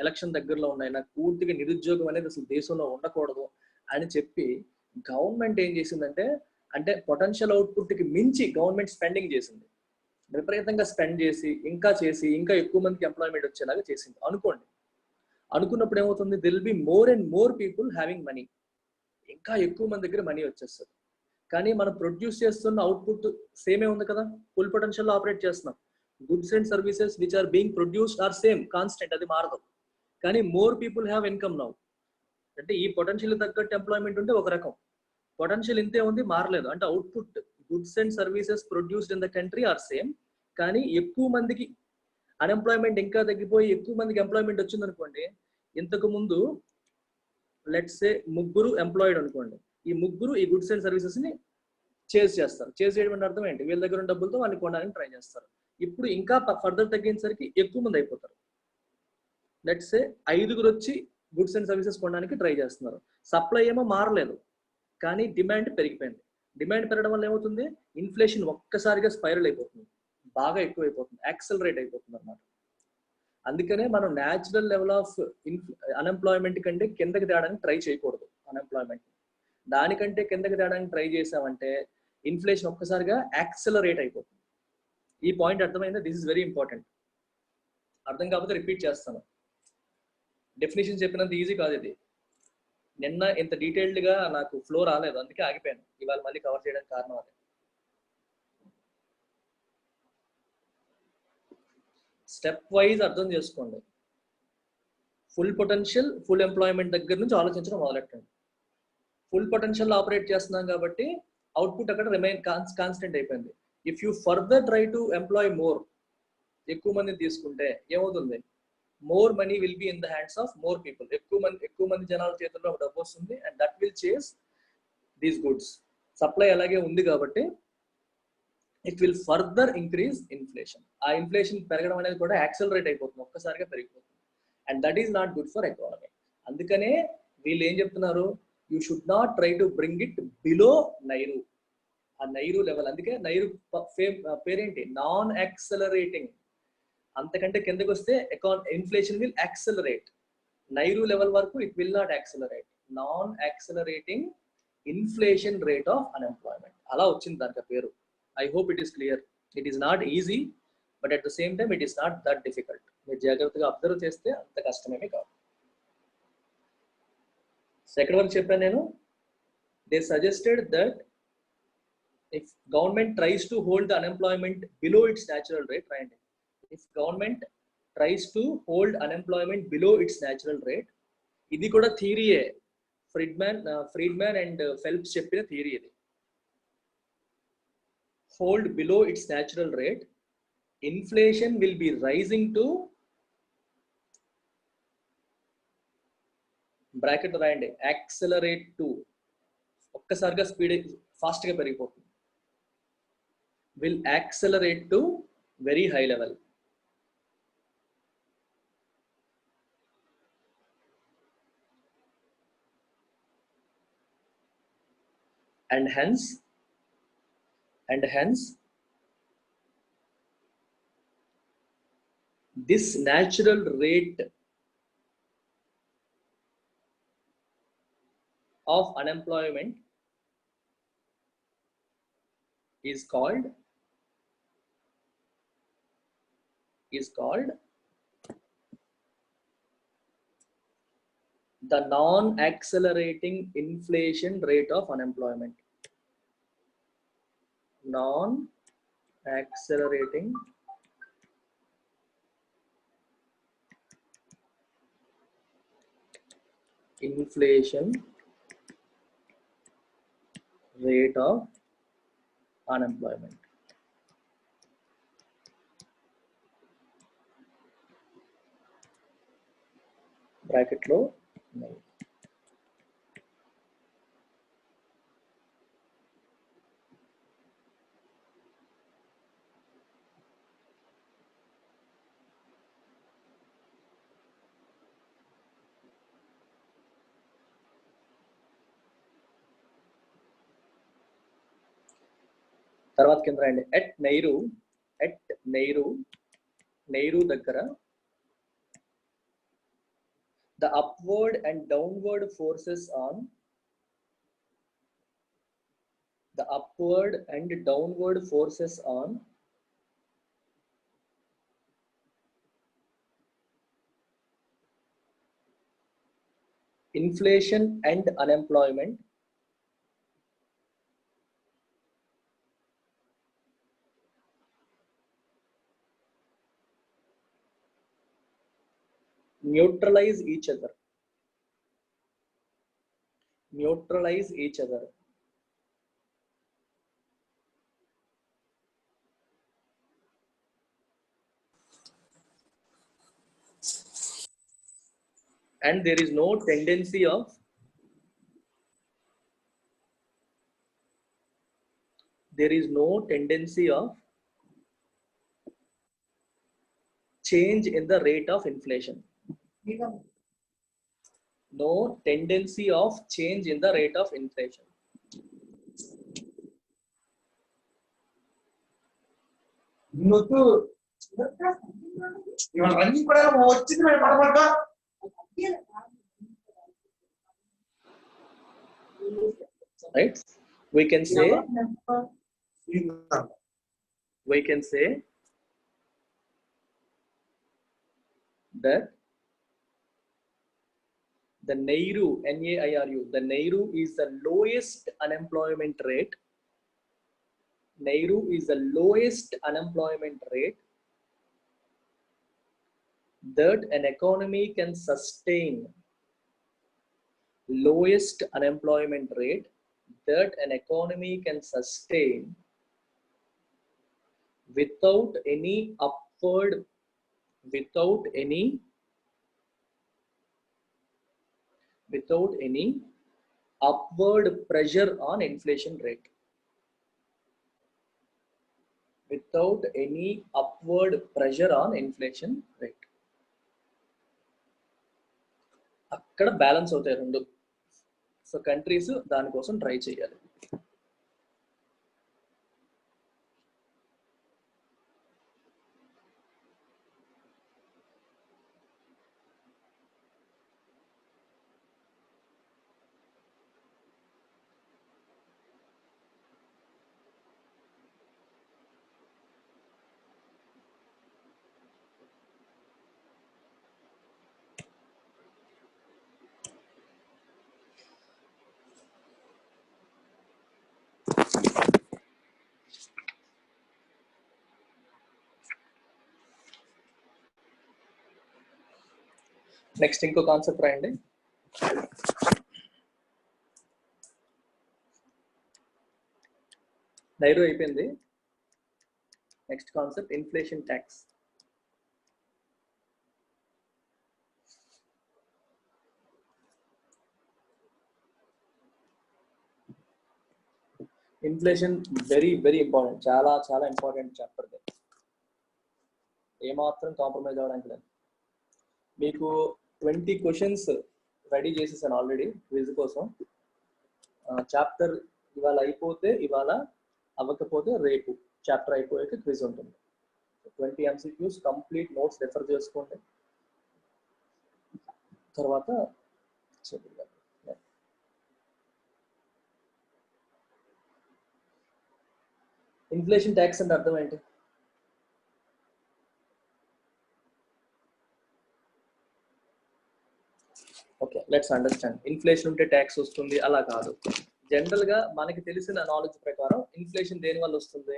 ఎలక్షన్ దగ్గరలో ఉన్నాయి, నాకు పూర్తిగా నిరుద్యోగం అనేది అసలు దేశంలో ఉండకూడదు అని చెప్పి గవర్నమెంట్ ఏం చేసిందంటే, అంటే పొటెన్షియల్ అవుట్పుట్ కి మించి గవర్నమెంట్ స్పెండింగ్ చేసింది. విపరీతంగా స్పెండ్ చేసి ఇంకా ఎక్కువ మందికి ఎంప్లాయ్మెంట్ వచ్చేలాగా చేసింది అనుకోండి. అనుకున్నప్పుడు ఏమవుతుంది, there'll be more and more people having money, ఇంకా ఎక్కువ మంది దగ్గర మనీ వచ్చేస్తుంది. కానీ మనం ప్రొడ్యూస్ చేస్తున్న అవుట్పుట్ సేమే ఉంది కదా, ఫుల్ పొటెన్షియల్ ఆపరేట్ చేస్తున్నాం. Goods and services which are being produced are same, constant, అది మారదు. కానీ more people have income now. అంటే ఈ పొటెన్షియల్ తగ్గట్టు ఎంప్లాయ్మెంట్ ఉంటే ఒక రకం, పొటెన్షియల్ ఇంతే ఉంది మారలేదు అంటే output goods and services produced in the country are same. కానీ ఎక్కువ మందికి అన్ఎంప్లాయ్మెంట్ ఇంకా తగ్గిపోయి ఎక్కువ మందికి ఎంప్లాయ్మెంట్ వచ్చింది అనుకోండి. ఇంతకు ముందు లెట్స్ సే ముగ్గురు ఎంప్లాయిడ్ అనుకోండి, ఈ ముగ్గురు ఈ గుడ్స్ అండ్ సర్వీసెస్ ని చేజ్ చేస్తారు. చేజ్ చేయడం అంటే అర్థం ఏంటి, వీళ్ళ దగ్గర ఉన్న డబ్బులతో వాళ్ళని కొనడానికి ట్రై చేస్తారు. ఇప్పుడు ఇంకా ఫర్దర్ తగ్గించేసరికి ఎక్కువ మంది అయిపోతారు. లెట్స్ సే 5గురు వచ్చి గుడ్స్ అండ్ సర్వీసెస్ కొనడానికి ట్రై చేస్తున్నారు. సప్లై ఏమో మారలేదు, కానీ డిమాండ్ పెరిగిపోయింది. డిమాండ్ పెరగడం వల్ల ఏమవుతుంది, ఇన్ఫ్లేషన్ ఒక్కసారిగా స్పైరల్ అయిపోతుంది, బాగా ఎక్కువైపోతుంది, యాక్సలరేట్ అయిపోతుంది అన్నమాట. అందుకనే మనం న్యాచురల్ లెవెల్ ఆఫ్ అన్ఎంప్లాయ్మెంట్ కంటే కిందకి తేడానికి ట్రై చేయకూడదు. అన్ఎంప్లాయ్మెంట్ దానికంటే కిందకి తేడానికి ట్రై చేసామంటే ఇన్ఫ్లేషన్ ఒక్కసారిగా యాక్సలరేట్ అయిపోతుంది. ఈ పాయింట్ అర్థమైందా? This is very important. అర్థం కాకపోతే రిపీట్ చేస్తాను. డెఫినేషన్ చెప్పినంత ఈజీ కాదు ఇది. నిన్న ఇంత డీటెయిల్డ్ గా నాకు ఫ్లో రాలేదు, అందుకే ఆగిపోయాను. ఇవాళ మళ్ళీ కవర్ చేయడానికి కారణం అదే. స్టెప్ వైజ్ అర్థం చేసుకోండి. ఫుల్ పొటెన్షియల్, ఫుల్ ఎంప్లాయ్మెంట్ దగ్గర నుంచి ఆలోచించడం మొదలెట్టండి. ఫుల్ పొటెన్షియల్ ఆపరేట్ చేస్తున్నాం కాబట్టి అవుట్పుట్ అక్కడ రిమైన్ కాన్స్టెంట్ అయిపోయింది. If you further try to employee more, ఎక్కువ మందిని తీసుకుంటే ఏమవుతుంది, more money will be in the hands of more people. ఎక్కువ మంది జనాల చేతుల్లో డబ్బు వస్తుంది, అండ్ దట్ విల్ చేస్ దీస్ గుడ్స్. సప్లై అలాగే ఉంది కాబట్టి it will further increase inflation. ఆ ఇన్ఫ్లేషన్ పెరగడం అనేది కూడా యాక్సలరేట్ అయిపోతుంది, ఒక్కసారిగా పెరిగిపోతుంది. And that is not good for economy. అందుకనే వీళ్ళు ఏం చెప్తున్నారు, you should not try to bring it below NAIRU, ఆ నైరు లెవెల్. అందుకే నైరు పేరేంటి, నాన్ యాక్సలరేటింగ్. అంతకంటే కిందకి వస్తే ఇన్ఫ్లేషన్ విల్ యాక్సలరేట్. నైరు లెవెల్ వరకు it will not accelerate. Non accelerating inflation rate of unemployment, అలా వచ్చింది దానికి పేరు. I hope it is clear. It is not easy, but at the same time it is not that difficult. మీరు జాగ్రత్తగా observe చేస్తే అంత కష్టమేమీ కాదు. సెకండ్ వరకు చెప్పాను నేను. They suggested that if government tries to hold the unemployment below its natural rate, right? If government tries to hold unemployment below its natural rate, ఇది కూడా థియరీయే, ఫ్రీడ్మాన్ అండ్ ఫెల్ప్స్ చెప్పిన థియరీ ఇది. Hold below it's natural rate, inflation will be rising to, bracket రాయండి, accelerate to, ఒక్కసారిగా speed fast గా పెరిగిపోతుంది. will accelerate to very high level. And hence this natural rate of unemployment is called the non-accelerating inflation rate of unemployment. Non-accelerating inflation rate of unemployment. Bracket లో తర్వాత కింద రాయండి. At నైరు దగ్గర the upward and downward forces on Inflation and unemployment neutralize each other. Neutralize each other. And there is no tendency of change in the rate of inflation. No tendency of change in the rate of inflation. Right? We can say that the NAIRU, N-A-I-R-U, the NAIRU is the lowest unemployment rate. NAIRU is the lowest unemployment rate that an economy can sustain. Lowest unemployment rate that an economy can sustain without any upward pressure on inflation rate. Without any upward pressure on inflation rate. అక్కడ balance అవుతాయి రెండు. So countries దానికోసం try చేయాలి. Next ఇంకో concept రాయండి. నైరు అయిపోయింది. Next concept inflation tax. Inflation very very important. చాలా చాలా ఇంపార్టెంట్ చాప్టర్. ఏమాత్రం కాంప్రమైజ్ అవ్వడానికి లేదు. మీకు 20 క్వశ్చన్స్ రెడీ చేసేసాను ఆల్రెడీ క్విజ్ కోసం. చాప్టర్ ఇవాళ అయిపోతే ఇవాళ, అవ్వకపోతే రేపు చాప్టర్ అయిపోయాక క్విజ్ ఉంటుంది. 20 MCQs కంప్లీట్ నోట్స్ రెఫర్ చేసుకోండి. తర్వాత ఇన్ఫ్లేషన్ ట్యాక్స్ అంటే అర్థం ఏంటి? Okay, let's understand. ఇన్ఫ్లేషన్ ఉంటే ట్యాక్స్ వస్తుంది అలా కాదు. జనరల్ గా మనకి తెలిసిన నాలెడ్జ్ ప్రకారం ఇన్ఫ్లేషన్ దేని వల్ల వస్తుంది?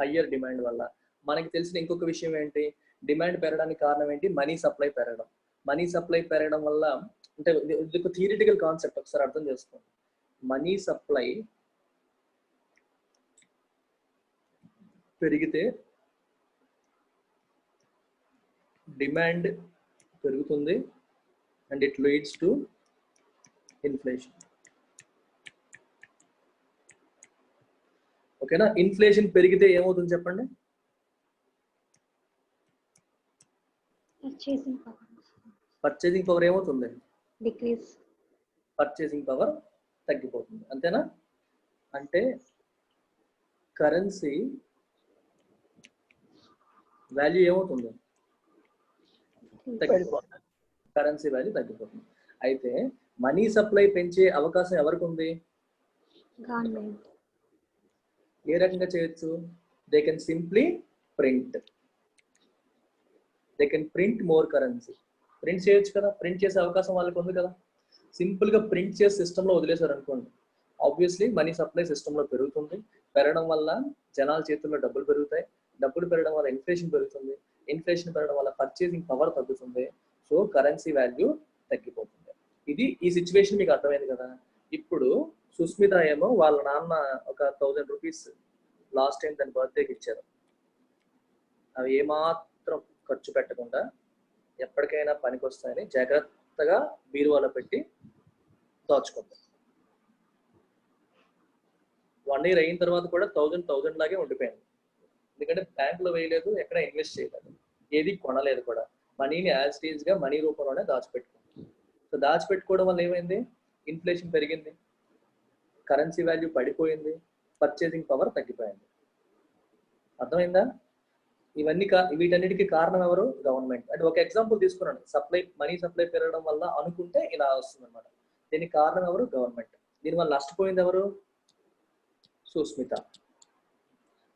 హయ్యర్ డిమాండ్ వల్ల. మనకి తెలిసిన ఇంకొక విషయం ఏంటి? డిమాండ్ పెరగడానికి కారణం ఏంటి? మనీ సప్లై పెరగడం. మనీ సప్లై పెరగడం వల్ల, అంటే ఇది ఒక థియరిటికల్ కాన్సెప్ట్, ఒకసారి అర్థం చేసుకోండి. మనీ సప్లై పెరిగితే డిమాండ్ పెరుగుతుంది and it leads to inflation. ఓకేనా? ఇన్ఫ్లేషన్ పెరిగితే ఏమవుతుంది చెప్పండి? పర్చేసింగ్ పవర్ ఏమవుతుంది? డిక్రీజ్. పర్చేసింగ్ పవర్ తగ్గిపోతుంది. అంతేనా? అంటే కరెన్సీ వాల్యూ ఏమవుతుంది? తగ్గిపోతుంది. కరెన్సీ వాల్యూ తగ్గిపోతుంది. అయితే మనీ సప్లై పెంచే అవకాశం ఎవరికి ఉంది? గవర్నమెంట్. ఏ రకంగా చేయొచ్చు? They can simply print. They can print more currency. Print చేయొచ్చు కదా. ప్రింట్ చేసే అవకాశం వాళ్ళకి ఉంది కదా. సింపుల్ గా ప్రింట్ చేసి సిస్టంలో వదిలేశారు అనుకోండి, ఆబ్వియస్లీ మనీ సప్లై సిస్టంలో పెరుగుతుంది. పెరగడం వల్ల జనాల చేతుల్లో డబ్బులు పెరుగుతాయి. డబ్బులు పెరగడం వల్ల ఇన్ఫ్లేషన్ పెరుగుతుంది. ఇన్ఫ్లేషన్ పెరగడం వల్ల పర్చేసింగ్ పవర్ తగ్గుతుంది. సో కరెన్సీ వాల్యూ తగ్గిపోతుంది. ఇది ఈ సిచ్యువేషన్ మీకు అర్థమైంది కదా. ఇప్పుడు సుస్మిత ఏమో వాళ్ళ నాన్న ఒక 1000 రూపీస్ లాస్ట్ టైం తన బర్త్డేకి ఇచ్చారు. అవి ఏమాత్రం ఖర్చు పెట్టకుండా ఎప్పటికైనా పనికి వస్తాయని జాగ్రత్తగా బీరువాలో పెట్టి దాచుకుంటాం. 1 year అయిన తర్వాత కూడా 1000 లాగే ఉండిపోయింది. ఎందుకంటే బ్యాంకులో వేయలేదు, ఎక్కడ ఇన్వెస్ట్ చేయలేదు, ఏది కొనలేదు కూడా. మనీని యాజ్ ఇట్ ఈజ్ గా మనీ రూపంలోనే దాచిపెట్టుకుంది. సో దాచిపెట్టుకోవడం వల్ల ఏమైంది? ఇన్ఫ్లేషన్ పెరిగింది, కరెన్సీ వాల్యూ పడిపోయింది, పర్చేసింగ్ పవర్ తగ్గిపోయింది. అర్థమైందా? వీటన్నిటికీ కారణం ఎవరు? గవర్నమెంట్. అంటే ఒక ఎగ్జాంపుల్ తీసుకున్నాను, మనీ సప్లై పెరగడం వల్ల అనుకుంటే ఇలా వస్తుంది అనమాట. దీనికి కారణం ఎవరు? గవర్నమెంట్. దీనివల్ల నష్టపోయింది ఎవరు? సుస్మిత.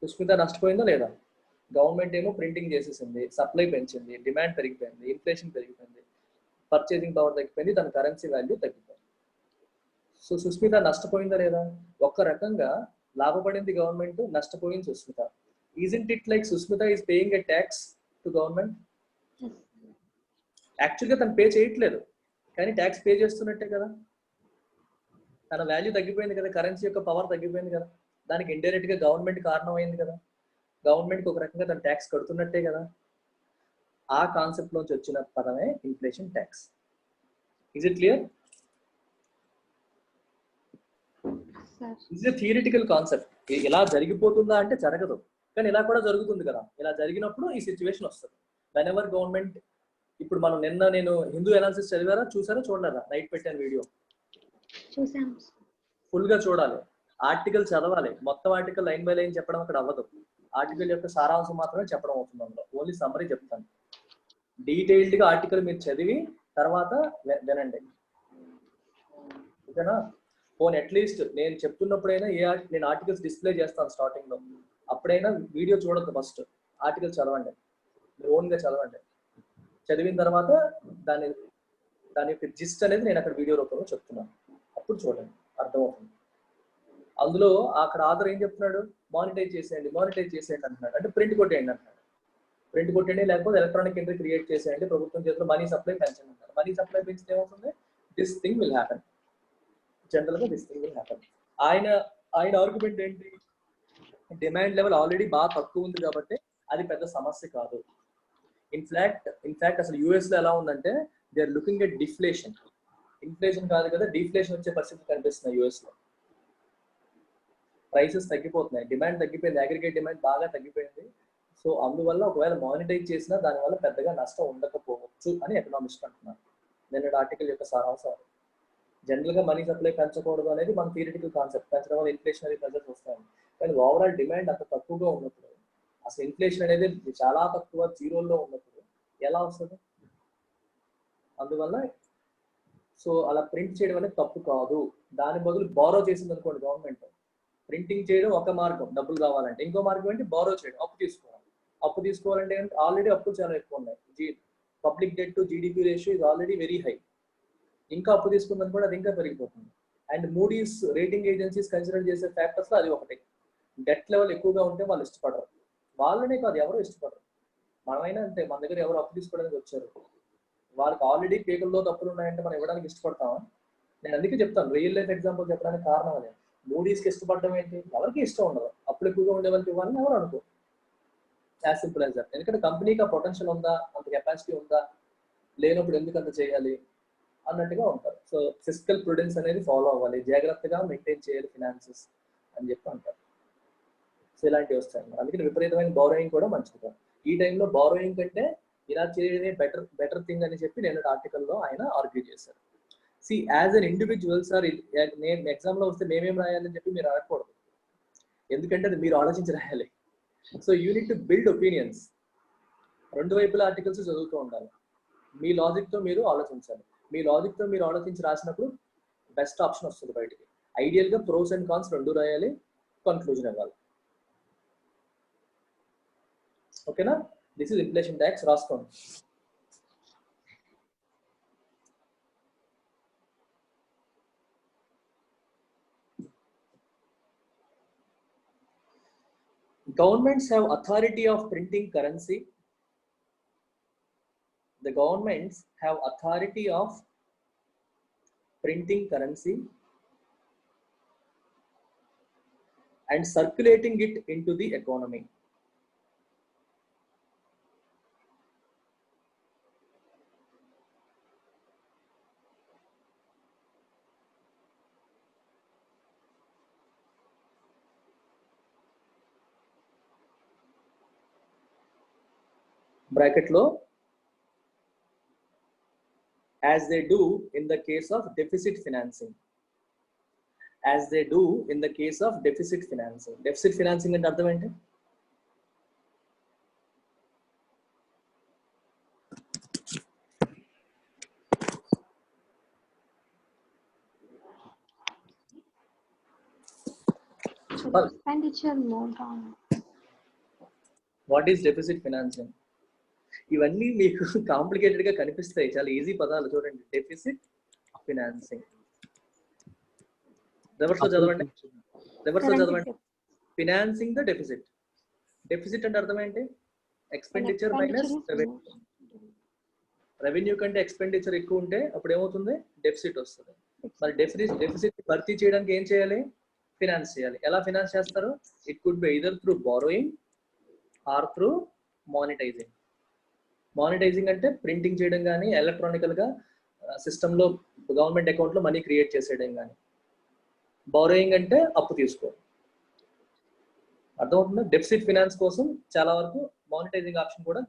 సుస్మిత నష్టపోయిందా లేదా? గవర్నమెంట్ ఏమో ప్రింటింగ్ చేసేసింది, సప్లై పెంచింది, డిమాండ్ పెరిగిపోయింది, ఇన్ఫ్లేషన్ పెరిగిపోయింది, పర్చేసింగ్ పవర్ తగ్గిపోయింది, దాని కరెన్సీ వాల్యూ తగ్గిపోయింది. సో సుస్మిత నష్టపోయిందా లేదా? ఒక్క రకంగా లాభపడింది గవర్నమెంట్, నష్టపోయింది Susmitha. Isn't it like Susmita is paying a tax to government? యాక్చువల్గా తను పే చేయట్లేదు, కానీ ట్యాక్స్ పే చేస్తున్నట్టే కదా. తన వాల్యూ తగ్గిపోయింది కదా, కరెన్సీ యొక్క పవర్ తగ్గిపోయింది కదా, దానికి ఇండైరెక్ట్ గా గవర్నమెంట్ కారణం అయింది కదా. గవర్నమెంట్కి ఒక రకంగా తను ట్యాక్స్ కడుతున్నట్టే కదా. ఆ కాన్సెప్ట్ నుంచి వచ్చిన పదమే inflation tax. Is it clear? Is a theoretical concept. ఇలా జరిగిపోతుందా అంటే జరగదు, కానీ ఇలా కూడా జరుగుతుంది కదా. ఇలా జరిగినప్పుడు ఈ సిచ్యువేషన్ వస్తుంది. వెన్ ఎవర్ గవర్నమెంట్, ఇప్పుడు మనం నేను హిందూ అనాలిసిస్ చదివారా, చూసారా, చూడలేదా? నైట్ పెట్టాను వీడియో, చూసాను. ఫుల్ గా చూడాలి, ఆర్టికల్ చదవాలి. మొత్తం ఆర్టికల్ లైన్ బై లైన్ చెప్పడం అక్కడ అవ్వదు. ఆర్టికల్ యొక్క సారాంశం మాత్రమే చెప్పడం అవుతుంది. అందులో ఓన్లీ సమ్మరీ చెప్తాను. డీటెయిల్డ్ గా ఆర్టికల్ మీరు చదివి తర్వాత వినండి, ఓకేనా? ఫోన్ అట్లీస్ట్ నేను చెప్తున్నప్పుడైనా నేను ఆర్టికల్స్ డిస్ప్లే చేస్తాను స్టార్టింగ్ లో, అప్పుడైనా వీడియో చూడద్దు, ఫస్ట్ ఆర్టికల్ చదవండి, ఓన్ గా చదవండి. చదివిన తర్వాత దాని యొక్క జిస్ట్ అనేది నేను అక్కడ వీడియో రూపంలో చెప్తున్నాను, అప్పుడు చూడండి, అర్థమవుతుంది. అందులో అక్కడ ఆథర్ ఏం చెప్తున్నాడు? మానిటైజ్ చేసేయండి అంటున్నాడు. అంటే ప్రింట్ కొట్టేయండి అంటున్నాడు. ప్రింట్ కొట్టండి, లేకపోతే ఎలక్ట్రానిక్ ఎంట్రీ క్రియేట్ చేసేయండి, ప్రభుత్వం చేతిలో మనీ సప్లై పెంచండి అంటారు. మనీ సప్లై పెంచితే ఏమవుతుంది? This thing will happen. General గా దిస్ థింగ్ విల్ హ్యాపెన్. ఆయన ఆర్గ్యుమెంట్ ఏంటి? డిమాండ్ లెవెల్ ఆల్రెడీ బాగా తక్కువ ఉంది కాబట్టి అది పెద్ద సమస్య కాదు. ఇన్ఫాక్ట్ అసలు యూఎస్ లో ఎలా ఉందంటే they are looking at deflation. Inflation కాదు కదా, డిఫ్లేషన్ వచ్చే పరిస్థితి కనిపిస్తుంది యూఎస్ లో. ప్రైసెస్ తగ్గిపోతున్నాయి, డిమాండ్ తగ్గిపోయింది, అగ్రిగేట్ డిమాండ్ బాగా తగ్గిపోయింది. సో అందువల్ల ఒకవేళ మానిటైజ్ చేసినా దానివల్ల పెద్దగా నష్టం ఉండకపోవచ్చు అని ఎకనామిస్ట్ అంటున్నారు. నేను ఆర్టికల్ యొక్క సారాంశం. జనరల్ గా మనీ సప్లై పెంచకూడదు అనేది మన థియరిటికల్ కాన్సెప్ట్. పెంచడం వల్ల ఇన్ఫ్లేషనరీ ప్రెజర్స్ వస్తాయి, కానీ ఓవరాల్ డిమాండ్ అంత తక్కువగా ఉన్నప్పుడు, అసలు ఇన్ఫ్లేషన్ అనేది చాలా తక్కువ, జీరోలో ఉన్నప్పుడు ఎలా వస్తుంది? అందువల్ల సో అలా ప్రింట్ చేయడం అనేది తప్పు కాదు. దాని బదులు బారో చేసింది అనుకోండి గవర్నమెంట్, ప్రింటింగ్ చేయడం ఒక మార్గం డబ్బులు కావాలంటే, ఇంకో మార్గం ఏంటి? బారో చేయడం, అప్పు తీసుకోవాలి. అప్పు తీసుకోవాలంటే ఆల్రెడీ అప్పులు చాలా ఎక్కువ ఉన్నాయి. Public debt to GDP ratio is already very high. ఇంకా అప్పు తీసుకుందని కూడా అది ఇంకా పెరిగిపోతుంది. And Moody's rating agencies consider చేసే ఫ్యాక్టర్స్ లో అది ఒకటి. డెట్ లెవెల్ ఎక్కువగా ఉంటే వాళ్ళు ఇష్టపడరు. వాళ్ళనే కాదు, ఎవరు ఇష్టపడరు. మనమైనా అంతే, మన దగ్గర ఎవరు అప్పు తీసుకోవడానికి వచ్చారు, వాళ్ళకి ఆల్రెడీ పేపర్లో తప్పులు ఉన్నాయంటే మనం ఇవ్వడానికి ఇష్టపడతామా? నేను అందుకే చెప్తాను, రియల్ లైఫ్ ఎగ్జాంపుల్ చెప్పడానికి కారణం అదే. మూడీస్కి ఇష్టపడడం ఏంటి? ఎవరికి ఇష్టం ఉండదు. అప్పుడు ఎక్కువగా ఉండే వాళ్ళకి ఇవ్వాలని ఎవరు అనుకో. As simple as that. ఎందుకంటే కంపెనీకి ఆ పొటెన్షియల్ ఉందా, అంత కెపాసిటీ ఉందా, లేనప్పుడు ఎందుకు అంత చేయాలి అన్నట్టుగా ఉంటారు. సో ఫిజికల్ ప్రుడెన్స్ అనేది ఫాలో అవ్వాలి, జాగ్రత్తగా మెయింటైన్ చేయాలి ఫినాన్సెస్ అని చెప్పి అంటారు. సో ఇలాంటివి వస్తాయి. అందుకని విపరీతమైన బారోయింగ్ కూడా మంచిది కాదు. ఈ టైంలో బారోయింగ్ కంటే ఇలా చేయడమే బెటర్ థింగ్ అని చెప్పి నేను ఆర్టికల్లో ఆయన ఆర్గ్యూ చేశారు. C as an individual sir, నేను ఎగ్జామ్లో వస్తే మేమేం రాయాలని చెప్పి మీరు అడగకూడదు, ఎందుకంటే అది మీరు ఆలోచించి రాయాలి. So unit to build opinions. రెండు వైపుల ఆర్టికల్స్ చదువుతూ ఉండాలి, మీ లాజిక్తో మీరు ఆలోచించాలి. మీ లాజిక్తో మీరు ఆలోచించి రాసినప్పుడు బెస్ట్ ఆప్షన్ వస్తుంది బయటికి. ఐడియల్గా ప్రోస్ అండ్ కాన్స్ రెండు రాయాలి, కన్క్లూజన్ ఇవ్వాలి. ఓకేనా? దిస్ ఇస్ ఇన్ఫ్లేషన్ ట్యాక్స్, రాసుకోండి. Governments have authority of printing currency. The governments have authority of printing currency and circulating it into the economy. Bracket low, as they do in the case of deficit financing. As they do in the case of deficit financing. Deficit financing అంటే అర్థం ఏంటి? Expenditure more down. What is deficit financing? ఇవన్నీ మీకు complicated గా కనిపిస్తాయి, చాలా easy పదాలు. చూడండి, డెఫిసిట్ ఫినాన్సింగ్. రివర్స్ లో చదవండి, రివర్స్ లో చదవండి. Financing the deficit. డెఫిసిట్ అంటే అర్థం ఏంటి? Expenditure minus revenue. రెవెన్యూ కంటే ఎక్స్పెండిచర్ ఎక్కువ ఉంటే అప్పుడు ఏమవుతుంది? డెఫిసిట్ వస్తుంది. మరి డెఫిసిట్ భర్తీ చేయడానికి ఏం చేయాలి? ఫినాన్స్ చేయాలి. ఎలా ఫినాన్స్ చేస్తారు? It could be either through borrowing or through monetizing. Monetising అంటే ప్రింటింగ్ చేయడం కానీ, ఎలక్ట్రానికల్ గా సిస్టమ్ లో గవర్నమెంట్ అకౌంట్ లో మనీ క్రియేట్ చేసేయడం కానీ. బారోయింగ్ అంటే అప్పు తీసుకో. అర్థమవుతుందా? డెఫిసిట్ ఫినాన్స్ కోసం చాలా వరకు మానిటైజింగ్ ఆప్షన్ కూడా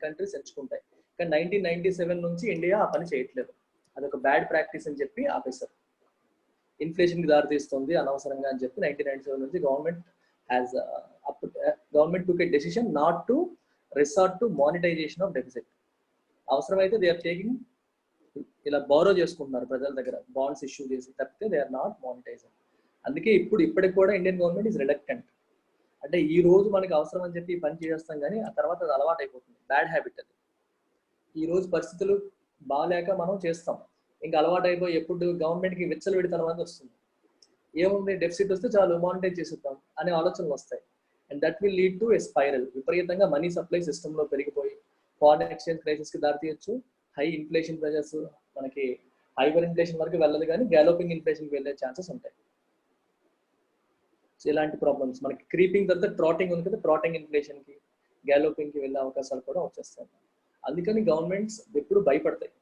కంట్రీస్ ఎంచుకుంటాయి. కానీ 1997 నుంచి ఇండియా ఆ పని చేయట్లేదు. అదొక బ్యాడ్ ప్రాక్టీస్ అని చెప్పి ఆపేశారు. ఇన్ఫ్లేషన్ కి దారి తీస్తుంది అనవసరంగా అని చెప్పి 1997 నుంచి government took a decision not to resort to monetization of deficit. అవసరమైతే దే ఆర్ టేకింగ్, ఇలా బారో చేసుకుంటున్నారు ప్రజల దగ్గర బాండ్స్ ఇష్యూ చేసి, తప్పితే దే ఆర్ నాట్ మానిటైజింగ్. అందుకే ఇప్పటికి కూడా ఇండియన్ గవర్నమెంట్ ఈజ్ రిలక్టెంట్. అంటే ఈ రోజు మనకి అవసరం అని చెప్పి పని చేస్తాం, కానీ ఆ తర్వాత అది అలవాటు అయిపోతుంది. బ్యాడ్ హ్యాబిట్ అది. ఈ రోజు పరిస్థితులు బాగాలేక మనం చేస్తాం, ఇంకా అలవాటు అయిపోయి ఎప్పుడు గవర్నమెంట్కి విచ్చలవిడితనం అనేది వస్తుంది. ఏముంది, డెఫిసిట్ వస్తే చాలు మానిటైజ్ చేసేద్దాం అనే ఆలోచనలు వస్తాయి. And that will lead to a spiral. విపరీతంగా మనీ సప్లై సిస్టమ్ లో పెరిగిపోయి ఫారెన్ ఎక్స్చేంజ్ క్రైసిస్ కి దారి తీయచ్చు. హై ఇన్ఫ్లేషన్ ప్రెజర్స్, మనకి హైపర్ ఇన్ఫ్లేషన్ వరకు వెళ్ళదు కానీ గ్యాలోపింగ్ ఇన్ఫ్లేషన్ వెళ్ళే ఛాన్సెస్ ఉంటాయి. సో ఇలాంటి ప్రాబ్లమ్స్ మనకి క్రీపింగ్ తర్వాత ట్రాటింగ్ ఉంది కదా, ట్రాటింగ్ ఇన్ఫ్లేషన్ కి, గ్యాలోపింగ్ కి వెళ్ళే అవకాశాలు కూడా వచ్చేస్తాయి. అందుకని గవర్నమెంట్స్ ఎప్పుడు భయపడతాయి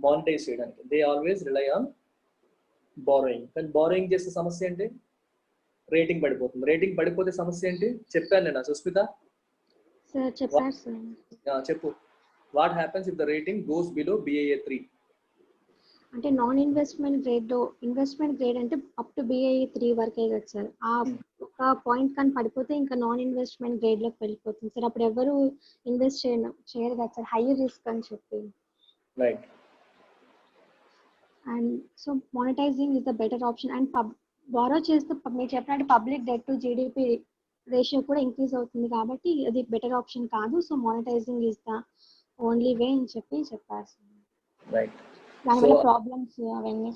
మానిటైజ్ చేయడానికి. They always rely on borrowing. కానీ బారోయింగ్ చేసే సమస్య ఏంటి? రేటింగ్ పడిపోతుంది. రేటింగ్ పడిపోతే సమస్య ఏంటి చెప్పాను నేను. సుస్మిత చెప్పు. What happens if the rating goes below BAA3? అంటే నాన్ ఇన్వెస్ట్మెంట్ గ్రేడ్ లో, ఇన్వెస్ట్మెంట్ గ్రేడ్ అంటే అప్ టు BAA3 వరకే కదా సార్. ఆ ఒక పాయింట్ కానీ పడిపోతే ఇంకా నాన్ ఇన్వెస్ట్మెంట్ గ్రేడ్ లోకి వెళ్ళిపోతుంది సార్. అప్పుడు ఎవరు ఇన్వెస్ట్ చేయరు కదా సార్, హై రిస్క్ అని చెప్పి. Right. And so monetising is the better option. And borrow చేస్తే మీరు చెప్పినట్టు public debt to GDP ratio కూడా ఇంక్రీజ్ అవుతుంది కాబట్టి అది బెటర్ ఆప్షన్ కాదు. So monetising is the only way అని చెప్పారు. రైట్. దానివల్ల ప్రాబ్లమ్స్ అవన్నీ.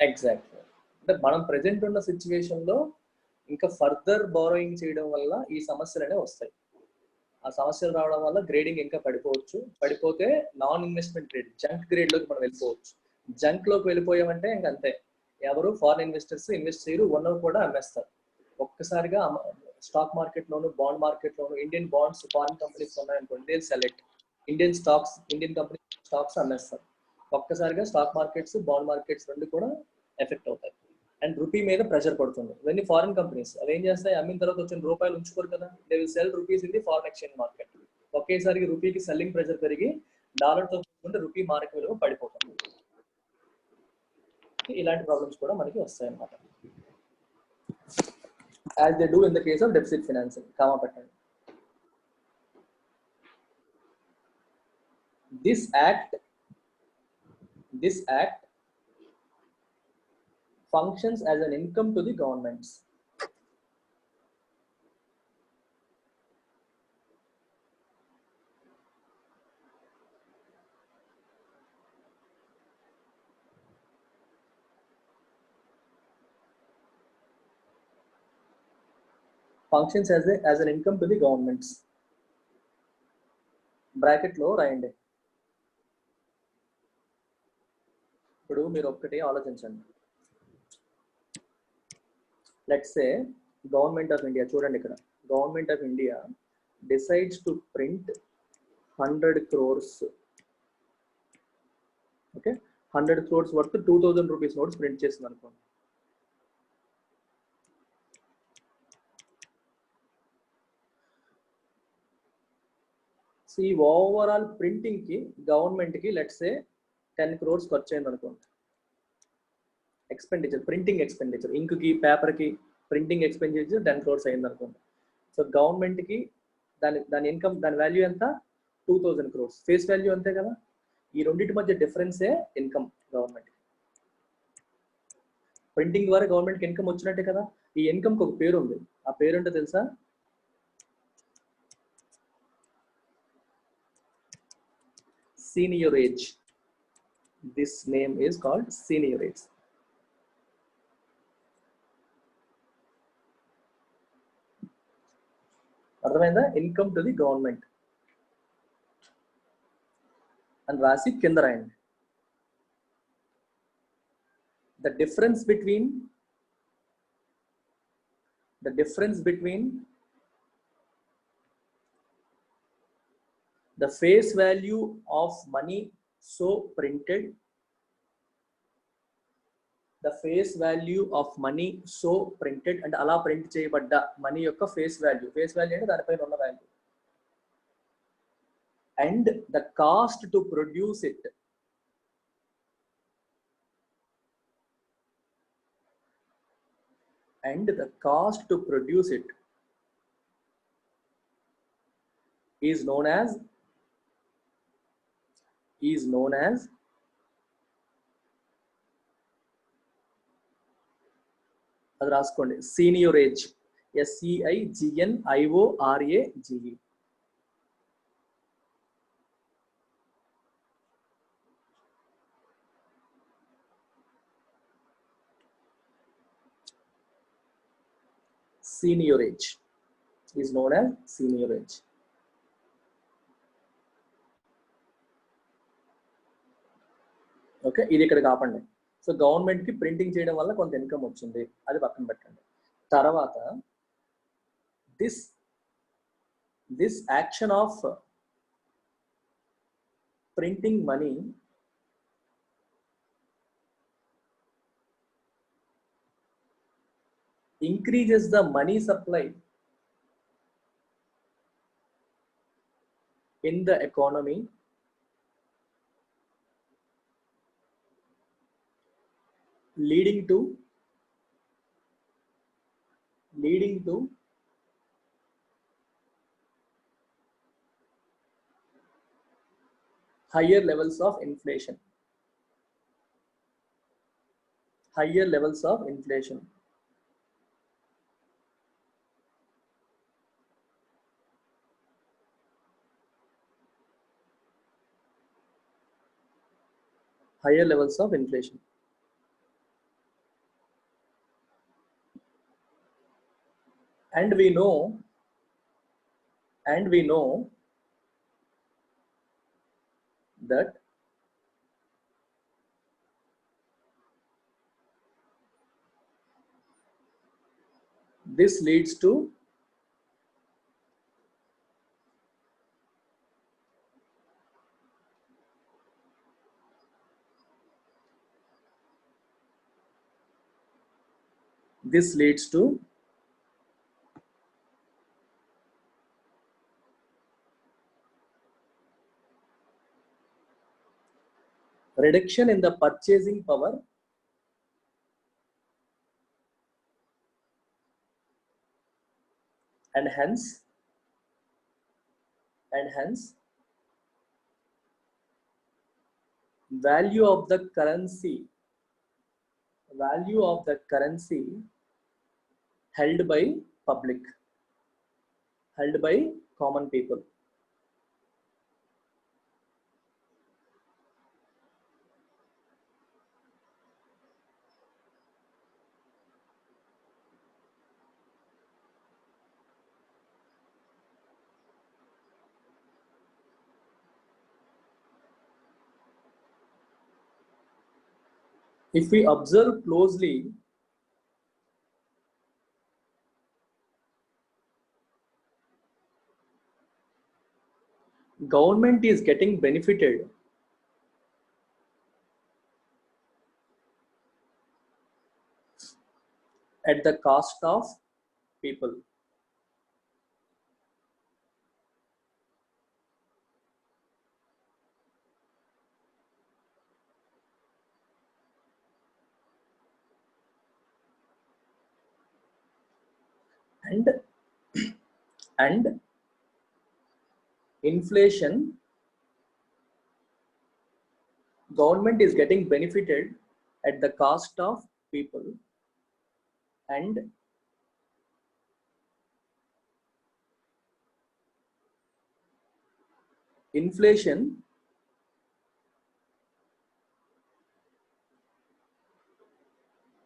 ఎగ్జాక్ట్లీ. అంటే మనం ప్రెసెంట్ ఉన్న సిచ్యువేషన్ లో ఇంకా ఫర్దర్ బారోయింగ్ చేయడం వల్ల ఈ సమస్యలు అనేవి వస్తాయి. ఆ సమస్యలు రావడం వల్ల గ్రేడింగ్ ఇంకా పడిపోవచ్చు. పడిపోతే non investment grade, junk grade లోకి మనం వెళ్ళిపోవచ్చు. జంక్ లోకి వెళ్ళిపోయామంటే ఇంక అంతే, ఎవరు ఫారిన్ ఇన్వెస్టర్స్ ఇన్వెస్ట్ చేయరు, ఉన్నవి కూడా అమ్మేస్తారు. ఒక్కసారిగా స్టాక్ మార్కెట్ లోను, బాండ్ మార్కెట్ లోను ఇండియన్ బాండ్స్ ఫారిన్ కంపెనీస్ ఉన్నాయనుకోండి, they select Indian stocks, Indian company stocks అమ్మేస్తారు. ఒక్కసారిగా స్టాక్ మార్కెట్స్, బాండ్ మార్కెట్స్ రెండు కూడా ఎఫెక్ట్ అవుతాయి. అండ్ రూపీ మీద ప్రెషర్ పడుతుంది. ఇవన్నీ ఫారిన్ కంపెనీస్ అవి ఏం చేస్తాయి, అమ్మిన తర్వాత వచ్చిన రూపాయలు ఉంచుకోరు కదా, they will sell rupees in the foreign exchange market. ఒకేసారికి రూపీకి సెల్లింగ్ ప్రెషర్ పెరిగి డాలర్తో చూసుకుంటే రూపీ మార్కెట్ విలువ పడిపోతుంది. ఇలాంటి ప్రాబ్లమ్స్ కూడా మనకి వస్తాయి అన్నమాట. As they do in the case of deficit financing. Comma పెట్టండి. This act functions as an income to the governments. Functions as an income to the governments. బ్రాకెట్లో రాయండి. ఇప్పుడు మీరు ఒక్కటి ఆలోచించండి. Let's say government of India, చూడండి ఇక్కడ, government of India decides to print 100 crores. Okay, 100 crores worth 2000 rupees notes print చేసింది అనుకోండి. సో ఈ ఓవరాల్ ప్రింటింగ్ కి గవర్నమెంట్ కి లెట్స్ సే 10 crores ఖర్చు అయింది అనుకోండి. ఎక్స్పెండిచర్, ప్రింటింగ్ ఎక్స్పెండిచర్, ఇంక్ కి పేపర్ కి ప్రింటింగ్ ఎక్స్పెండిచర్ 10 crores అయింది అనుకోండి. సో గవర్నమెంట్ కి దాని ఇన్కమ్, దాని వాల్యూ ఎంత? 2000 crores. ఫేస్ వాల్యూ అంతే కదా. ఈ రెండింటి మధ్య డిఫరెన్సే ఇన్కమ్ గవర్నమెంట్. ప్రింటింగ్ ద్వారా గవర్నమెంట్కి ఇన్కమ్ వచ్చినట్టే కదా. ఈ ఇన్కమ్కి ఒక పేరు ఉంది. ఆ పేరు ఏంటో తెలుసా? Seigniorage. This name is called seigniorage. అర్థమైందా? ఇన్కమ్ టు ది గవర్నమెంట్ అని రాసి కింద రాయండి. The difference between the face value of money so printed, and అలా ప్రింట్ చేయబడ్డ మనీ యొక్క ఫేస్ వాల్యూ అంటే దానిపైన ఉన్న value, and the cost to produce it, is known as అది రాసుకోండి, సీనియరేజ్. SEIGNIORAGE. Seniorage is known as seniorage. Okay, ఇది ఇక్కడ కాపండి. సో గవర్నమెంట్ కి ప్రింటింగ్ చేయడం వల్ల కొంత ఇన్కమ్ వచ్చింది, అది పక్కన పెట్టండి. తర్వాత this action of printing money increases the money supply in the economy, leading to higher levels of inflation. Higher levels of inflation. Higher levels of inflation. And we know that this leads to reduction in the purchasing power and hence value of the currency held by public, held by common people. if we observe closely, government is getting benefited at the cost of people. And inflation, government is getting benefited at the cost of people, and inflation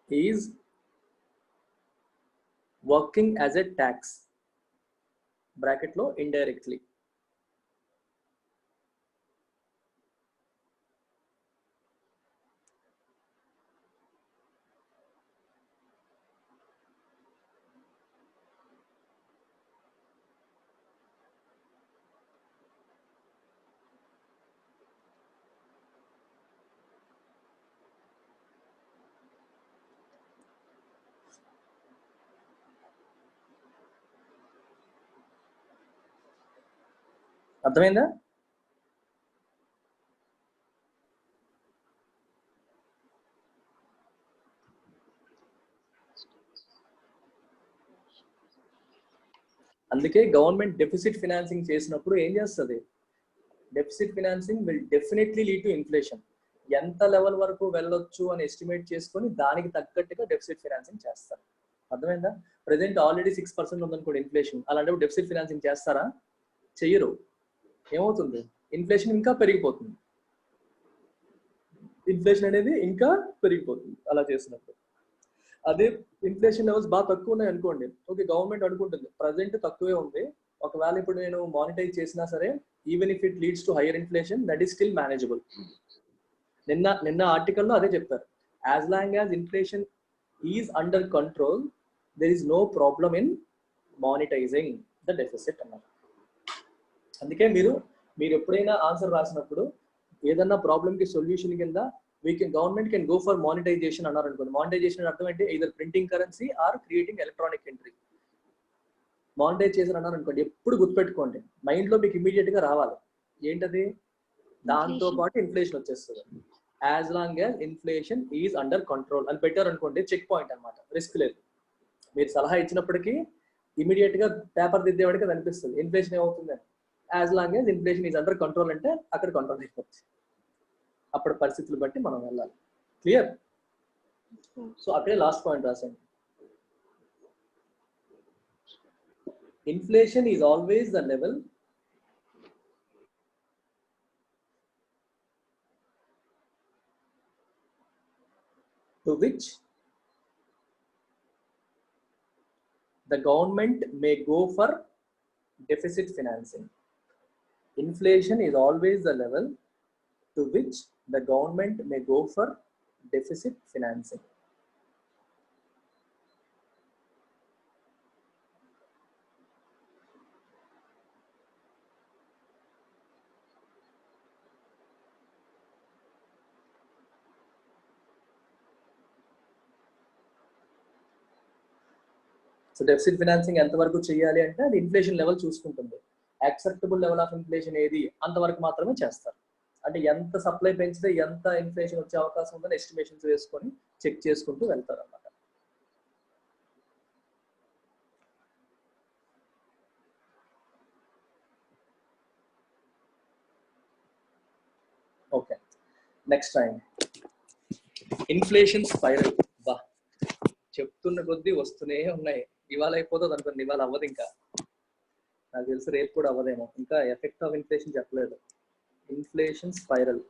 is working as a tax, bracket lo indirectly. అర్థమైందా? అందుకే government deficit financing చేసినప్పుడు ఏం చేస్తుంది? Deficit financing will definitely lead to inflation. ఎంత level వరకు వెళ్ళొచ్చు అని estimate చేసుకొని దానికి తగ్గట్టుగా డెఫిసిట్ ఫినాన్సింగ్ చేస్తారు. అర్థమైందా? ప్రెసెంట్ ఆల్రెడీ 6% ఉందనుకోండి ఇన్ఫ్లేషన్, అలాంటప్పుడు డెఫిసిట్ ఫినాన్సింగ్ చేస్తారా? చెయ్యరు. ఏమవుతుంది? ఇన్ఫ్లేషన్ ఇంకా పెరిగిపోతుంది. ఇన్ఫ్లేషన్ అనేది ఇంకా పెరిగిపోతుంది అలా చేసినప్పుడు. అదే ఇన్ఫ్లేషన్ లెవెల్స్ బాగా తక్కువ ఉన్నాయి అనుకోండి, ఓకే గవర్నమెంట్ అనుకుంటుంది ప్రజెంట్ తక్కువే ఉంది, ఒకవేళ ఇప్పుడు నేను మానిటైజ్ చేసినా సరే even if it leads to higher inflation that is still manageable. నిన్న ఆర్టికల్లో అదే చెప్పారు, as long as inflation is under control there is no problem in monetising the deficit అన్నారు. అందుకే మీరు ఎప్పుడైనా ఆన్సర్ రాసినప్పుడు ఏదన్నా ప్రాబ్లమ్ కి సొల్యూషన్ కింద government can go for monetisation అన్నారు అనుకోండి. మానిటైజేషన్ అర్థం ఏంటి? either printing currency or creating electronic entry. Monetise చేశారు అన్నారు అనుకోండి, ఎప్పుడు గుర్తుపెట్టుకోండి, మైండ్ లో మీకు ఇమీడియట్ గా రావాలి ఏంటది? దాంతో పాటు ఇన్ఫ్లేషన్ వచ్చేస్తుంది. As long as inflation is under control అని పెట్టారు అనుకోండి, చెక్ పాయింట్ అనమాట, రిస్క్ లేదు. మీరు సలహా ఇచ్చినప్పటికీ ఇమీడియట్ గా పేపర్ దిద్దేవాడికి అది అనిపిస్తుంది ఇన్ఫ్లేషన్ ఏమవుతుంది. As long as inflation is under control అంటే అక్కడ కంట్రోల్ అయిపోతుంది. అప్పుడు పరిస్థితులు బట్టి మనం వెళ్ళాలి. క్లియర్? సో అక్కడే లాస్ట్ పాయింట్ రాసాను. Inflation is always the level to which the government may go for deficit financing. Inflation is always the level to which the government may go for deficit financing. So deficit financing ఎంతవరకు చేయాలి అంటే అది inflation level చూసుకుంటుంది. Acceptable level of inflation ఏది అంతవరకు మాత్రమే చేస్తారు. అంటే ఎంత సప్లై పెంచితే ఎంత ఇన్ఫ్లేషన్ వచ్చే అవకాశం ఉందని ఎస్టిమేషన్స్ వేసుకొని చెక్ చేసుకుంటూ వెళ్తారు అన్నమాట. Okay, next time inflation spiral. బా చెప్తున్న కొద్దీ వస్తూనే ఉన్నాయి. ఇవాళ అయిపోతుంది అనుకోండి, ఇవాళ అవ్వదు, ఇంకా నాకు తెలిసి రేపు కూడా అవ్వదేమో. ఇంకా ఎఫెక్ట్ ఆఫ్ ఇన్ఫ్లేషన్ చెప్పలేదు. Inflation spiral.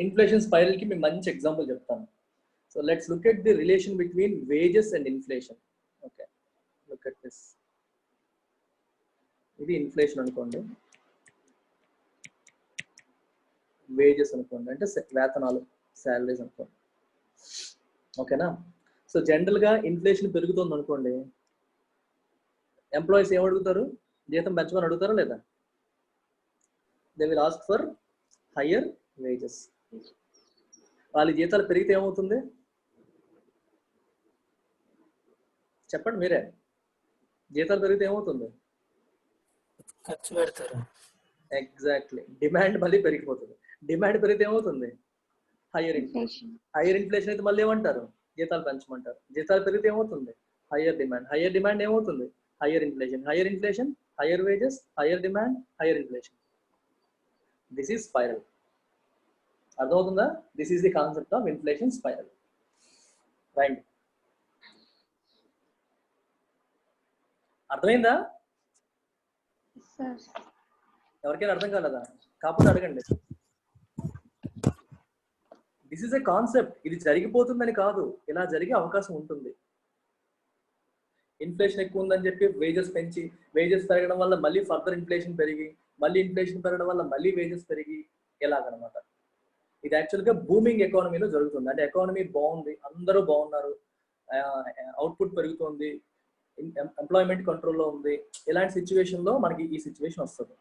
ఇన్ఫ్లేషన్ స్పైరల్ కి మేము మంచి ఎగ్జాంపుల్ చెప్తాను. So let's look at the relation between wages and inflation. Okay, look at this. ఇది ఇన్ఫ్లేషన్ అనుకోండి. వేజెస్ అనుకోండి, అంటే వేతనాలు, శాలరీస్ అనుకోండి. ఓకేనా? సో జనరల్గా ఇన్ఫ్లేషన్ పెరుగుతుంది అనుకోండి, ఎంప్లాయీస్ ఏం అడుగుతారు? జీతం పెంచమని అడుగుతారా లేదా? They will ask for higher wages. వాళ్ళ జీతాలు పెరిగితే ఏమవుతుంది చెప్పండి మీరే. జీతాలు పెరిగితే ఏమవుతుంది? ఖర్చు పెడతారు. ఎగ్జాక్ట్లీ, డిమాండ్ మళ్ళీ పెరిగిపోతుంది. డిమాండ్ పెరిగితే ఏమవుతుంది? Higher inflation. హయ్యర్ ఇన్ఫ్లేషన్ అయితే మళ్ళీ ఏమంటారు? జీతాలు పెంచమంటారు. జీతాలు పెరిగితే ఏమవుతుంది? Higher demand. హయ్యర్ డిమాండ్ ఏమవుతుంది? Higher inflation. Higher inflation, higher wages, higher demand, higher inflation. This is spiral. అర్థమవుతుందా? This is the concept of inflation spiral. Right? అర్థమైందా? ఎవరికైనా అర్థం కాలేదా? కాకపోతే అడగండి. This is a concept. ఇది జరిగిపోతుందని కాదు, ఇలా జరిగే అవకాశం ఉంటుంది. ఇన్ఫ్లేషన్ ఎక్కువ ఉందని చెప్పి వేజెస్ పెంచి, వేజెస్ పెరగడం వల్ల మళ్ళీ ఫర్దర్ ఇన్ఫ్లేషన్ పెరిగి, మళ్ళీ ఇన్ఫ్లేషన్ పెరగడం వల్ల మళ్ళీ వేజెస్ పెరిగి, ఎలాగనమాట. ఇది యాక్చువల్గా బూమింగ్ ఎకానమీలో జరుగుతుంది. అంటే ఎకానమీ బాగుంది, అందరూ బాగున్నారు, అవుట్పుట్ పెరుగుతుంది, ఎంప్లాయ్మెంట్ కంట్రోల్లో ఉంది. ఇలాంటి సిచ్యువేషన్లో మనకి ఈ సిచ్యువేషన్ వస్తుంది.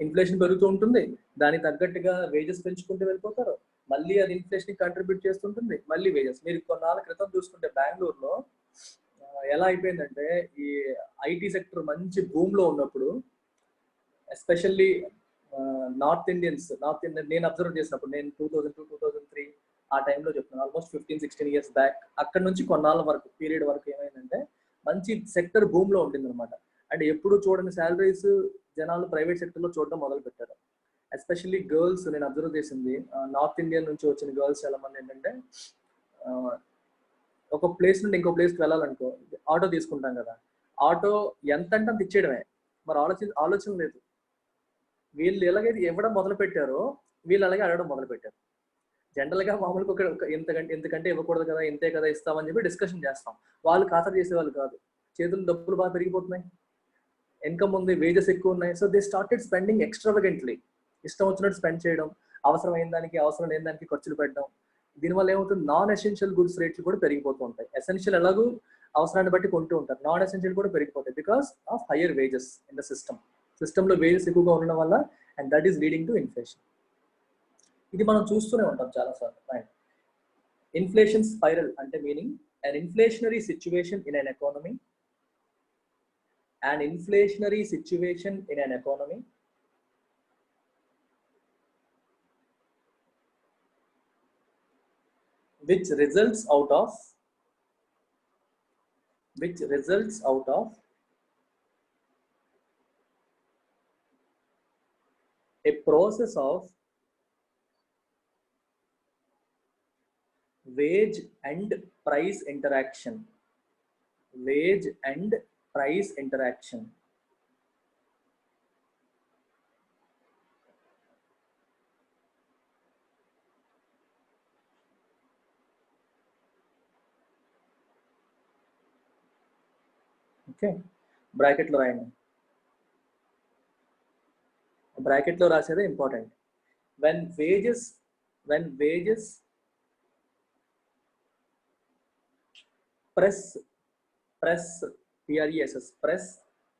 ఇన్ఫ్లేషన్ పెరుగుతూ ఉంటుంది, దానికి తగ్గట్టుగా వేజెస్ పెంచుకుంటూ వెళ్ళిపోతారు, మళ్ళీ అది ఇన్ఫ్లేషన్ కంట్రిబ్యూట్ చేస్తుంటుంది, మళ్ళీ వేజెస్. మీరు కొన్నాళ్ళ క్రితం చూసుకుంటే బెంగళూరులో ఎలా అయిపోయిందంటే, ఈ ఐటీ సెక్టర్ మంచి భూమ్ లో ఉన్నప్పుడు, ఎస్పెషల్లీ నార్త్ ఇండియన్ నేను అబ్జర్వ్ చేసినప్పుడు, నేను 2002-2003 ఆ టైంలో చెప్తున్నాను, ఆల్మోస్ట్ 15-16 years బ్యాక్. అక్కడ నుంచి కొన్నాళ్ళ వరకు పీరియడ్ వరకు ఏమైందంటే, మంచి సెక్టర్ భూమ్ లో ఉంటుంది అనమాట. అంటే ఎప్పుడు చూడని శాలరీస్ జనాలు ప్రైవేట్ సెక్టర్ లో చూడడం మొదలు పెట్టారు. ఎస్పెషల్లీ గర్ల్స్, నేను అబ్జర్వ్ చేసింది, నార్త్ ఇండియన్ నుంచి వచ్చిన గర్ల్స్ చాలా మంది ఏంటంటే, ఒక ప్లేస్ నుండి ఇంకో ప్లేస్కి వెళ్ళాలనుకో, ఆటో తీసుకుంటాం కదా, ఆటో ఎంత అంటే అంత ఇచ్చేయడమే, మరి ఆలోచన లేదు. వీళ్ళు ఎలాగైతే ఇవ్వడం మొదలు పెట్టారో, వీళ్ళు అలాగే అడగడం మొదలు పెట్టారు. జనరల్గా మామూలుగా ఎందుకంటే ఇవ్వకూడదు కదా, ఇంతే కదా ఇస్తామని చెప్పి డిస్కషన్ చేస్తాం. వాళ్ళు ఖాతరు చేసేవాళ్ళు కాదు. చేతులు డబ్బులు బాగా పెరిగిపోతున్నాయి, ఇన్కమ్ ఉంది, వేజెస్ ఎక్కువ ఉన్నాయి. So they started spending extravagantly. ఇష్టం వచ్చినట్టు స్పెండ్ చేయడం, అవసరమైన దానికి అవసరం లేని దానికి ఖర్చులు పెట్టడం. దీనివల్ల ఏమవుతుంది? నాన్ ఎసెన్షియల్ గుడ్స్ రేట్లు కూడా పెరిగిపోతూ ఉంటాయి. ఎసెన్షియల్ ఎలాగూ అవసరాన్ని బట్టి కొంటూ ఉంటారు, నాన్ ఎసెన్షియల్ కూడా పెరిగిపోతాయి because of higher wages in the సిస్టంలో వేజెస్ ఎక్కువగా ఉండడం వల్ల, and that is leading to inflation. ఇది మనం చూస్తూనే ఉంటాం చాలాసార్లు. రైట్? ఇన్ఫ్లేషన్ స్పైరల్ అంటే meaning an inflationary situation in an economy, an inflationary situation in an economy which results out of a process of wage and price interaction. Wage and price interaction. Okay, బ్రాకెట్లో రాయండి. బ్రాకెట్లో రాసేదే important. when wages press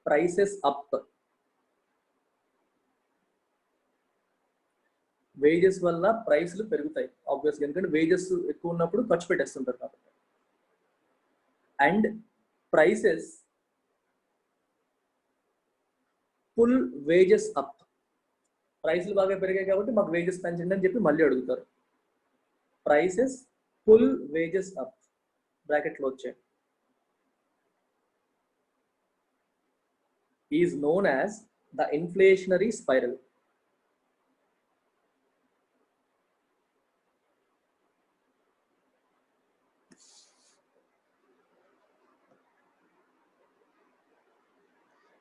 prices up, wages వల్ల ప్రైస్లు పెరుగుతాయి ఆబ్వియస్గా, ఎందుకంటే wages ఎక్కువ ఉన్నప్పుడు ఖర్చు పెట్టేస్తుంటారు కాబట్టి. And prices pull wages up, ప్రైస్లు బాగా పెరిగాయి కాబట్టి మాకు వేజెస్ పెంచండి అని చెప్పి మళ్ళీ అడుగుతారు. ప్రైసెస్ పుల్ వేజెస్ అప్, బ్రాకెట్లో వచ్చాయి, is known as the inflationary spiral.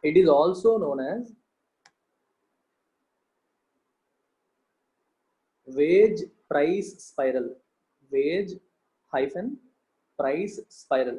It is also known as wage price spiral. Wage hyphen price spiral.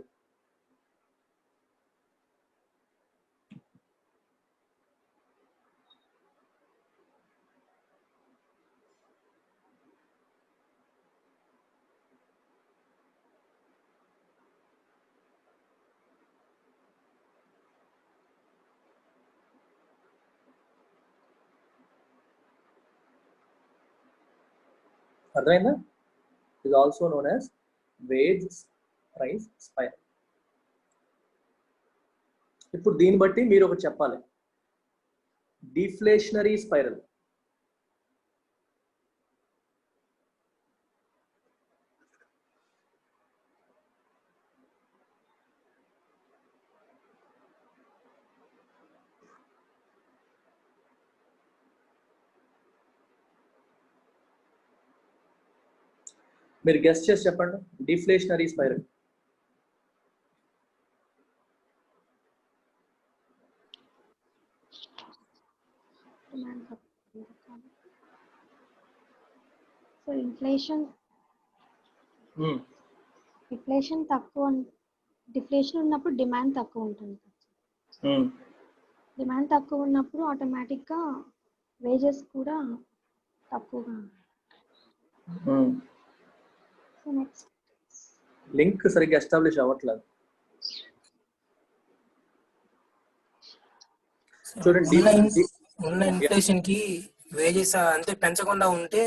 అర్థమైందా? Is also known as wage price spiral. ఇప్పుడు దీన్ని బట్టి మీరు ఒకటి చెప్పాలి, డిఫ్లేషనరీ స్పైరల్. మీరు గెస్ట్ చేసి చెప్పండి డిఫ్లేషనరీ స్పైరల్. సో ఇన్ఫ్లేషన్ తక్కువ, డిఫ్లేషన్ ఉన్నప్పుడు డిమాండ్ తక్కువ ఉంటుంది. డిమాండ్ తక్కువ ఉన్నప్పుడు ఆటోమేటిక్గా వేజెస్ కూడా తక్కువగా. సో నెక్స్ట్ లింక్ సరిగ్గా ఎస్టాబ్లిష్ అవ్వట్లేదు. చూడండి, ఉన్న ఇన్ఫ్లేషన్ కి వేజెస్ అంటే పెంచకుండా ఉంటే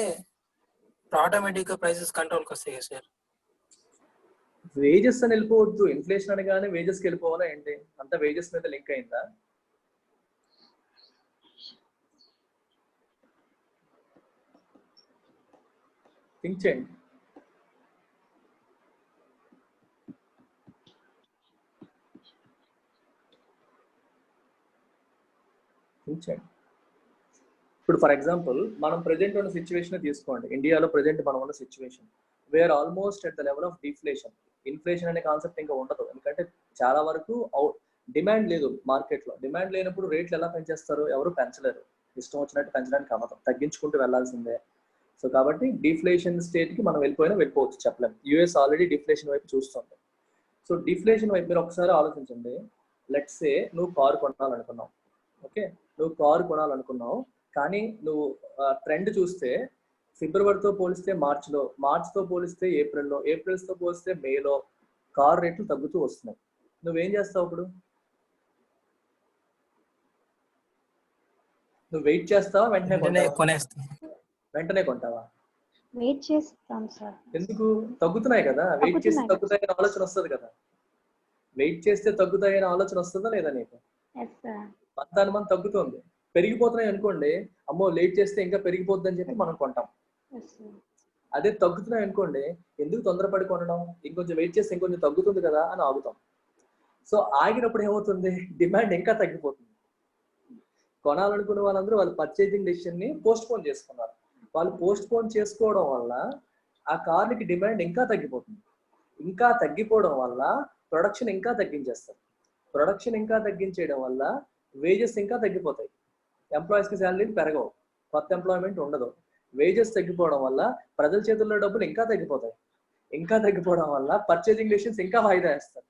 ఆటోమేటిక్ గా ప్రైసెస్ కంట్రోల్కి వస్తాయి సార్. వేజెస్ అని వెళ్ళిపోవద్దు, ఇన్ఫ్లేషన్ అనగానే వేజెస్ కి వెళ్ళిపోవాలా ఏంటి? అంత వేజెస్ మీద లింక్ అయిందా? థింక్ చేయండి. ఇప్పుడు ఫర్ ఎగ్జాంపుల్ మనం ప్రెజెంట్ ఉన్న సిచ్యువేషన్ తీసుకోండి. ఇండియాలో ప్రెజెంట్ మనం ఉన్న situation where almost at the level of deflation. Inflation అనే కాన్సెప్ట్ ఇంకా ఉండదు, ఎందుకంటే చాలా వరకు డిమాండ్ లేదు మార్కెట్లో. డిమాండ్ లేనప్పుడు రేట్లు ఎలా పెంచేస్తారు? ఎవరు పెంచలేరు, ఇష్టం వచ్చినట్టు పెంచడానికి అవ్వదు, తగ్గించుకుంటూ వెళ్లాల్సిందే. సో కాబట్టి డిఫ్లేషన్ స్టేట్కి మనం వెళ్ళిపోవచ్చు, చెప్పలేము. యూఎస్ ఆల్రెడీ డిఫ్లేషన్ వైపు చూస్తుంది. సో డిఫ్లేషన్ వైపు మీరు ఒకసారి ఆలోచించండి. లెట్స్ సే నువ్వు కారు కొనాలనుకున్నావు, ఓకే, నువ్వు కారు కొనాలనుకున్నావు, కానీ నువ్వు ట్రెండ్ చూస్తే ఫిబ్రవరితో పోలిస్తే మార్చ్లో, మార్చ్తో పోలిస్తే ఏప్రిల్లో, ఏప్రిల్స్తో పోలిస్తే మేలో కారు రేట్లు తగ్గుతూ వస్తున్నాయి. నువ్వేం చేస్తావు అప్పుడు? నువ్వు వెయిట్ చేస్తావా, వెంటనే కొంటావా? వెయిట్ చేస్తాం సార్. ఎందుకు? తగ్గుతున్నాయి కదా, వెయిట్ చేస్తే తగ్గుతాయని ఆలోచన వస్తుంది కదా. వెయిట్ చేస్తే తగ్గుతాయని ఆలోచన వస్తుందా లేదా నీకు? దాని మనం తగ్గుతుంది, పెరిగిపోతున్నాయి అనుకోండి, అమ్మో లేట్ చేస్తే ఇంకా పెరిగిపోద్ది అని చెప్పి మనం కొంటాం. అదే తగ్గుతున్నాయి అనుకోండి, ఎందుకు తొందరపడి కొనడం, ఇంకొంచెం వెయిట్ చేస్తే ఇంకొంచెం తగ్గుతుంది కదా అని ఆగుతాం. సో ఆగినప్పుడు ఏమవుతుంది? డిమాండ్ ఇంకా తగ్గిపోతుంది. కొనాలనుకున్న వాళ్ళందరూ వాళ్ళ పర్చేజింగ్ డెసిషన్ ని పోస్ట్ పోన్ చేసుకున్నారు. వాళ్ళు పోస్ట్ పోన్ చేసుకోవడం వల్ల ఆ కార్లకి డిమాండ్ ఇంకా తగ్గిపోతుంది. ఇంకా తగ్గిపోవడం వల్ల ప్రొడక్షన్ ఇంకా తగ్గించేస్తారు. ప్రొడక్షన్ ఇంకా తగ్గించేయడం వల్ల వేజెస్ ఇంకా తగ్గిపోతాయి. ఎంప్లాయీస్కి శాలరీలు పెరగవు, కొత్త ఎంప్లాయ్మెంట్ ఉండదు. వేజెస్ తగ్గిపోవడం వల్ల ప్రజల చేతుల్లో డబ్బులు ఇంకా తగ్గిపోతాయి. ఇంకా తగ్గిపోవడం వల్ల పర్చేజింగ్ డెసిషన్స్ ఇంకా వాయిదా వేస్తారు.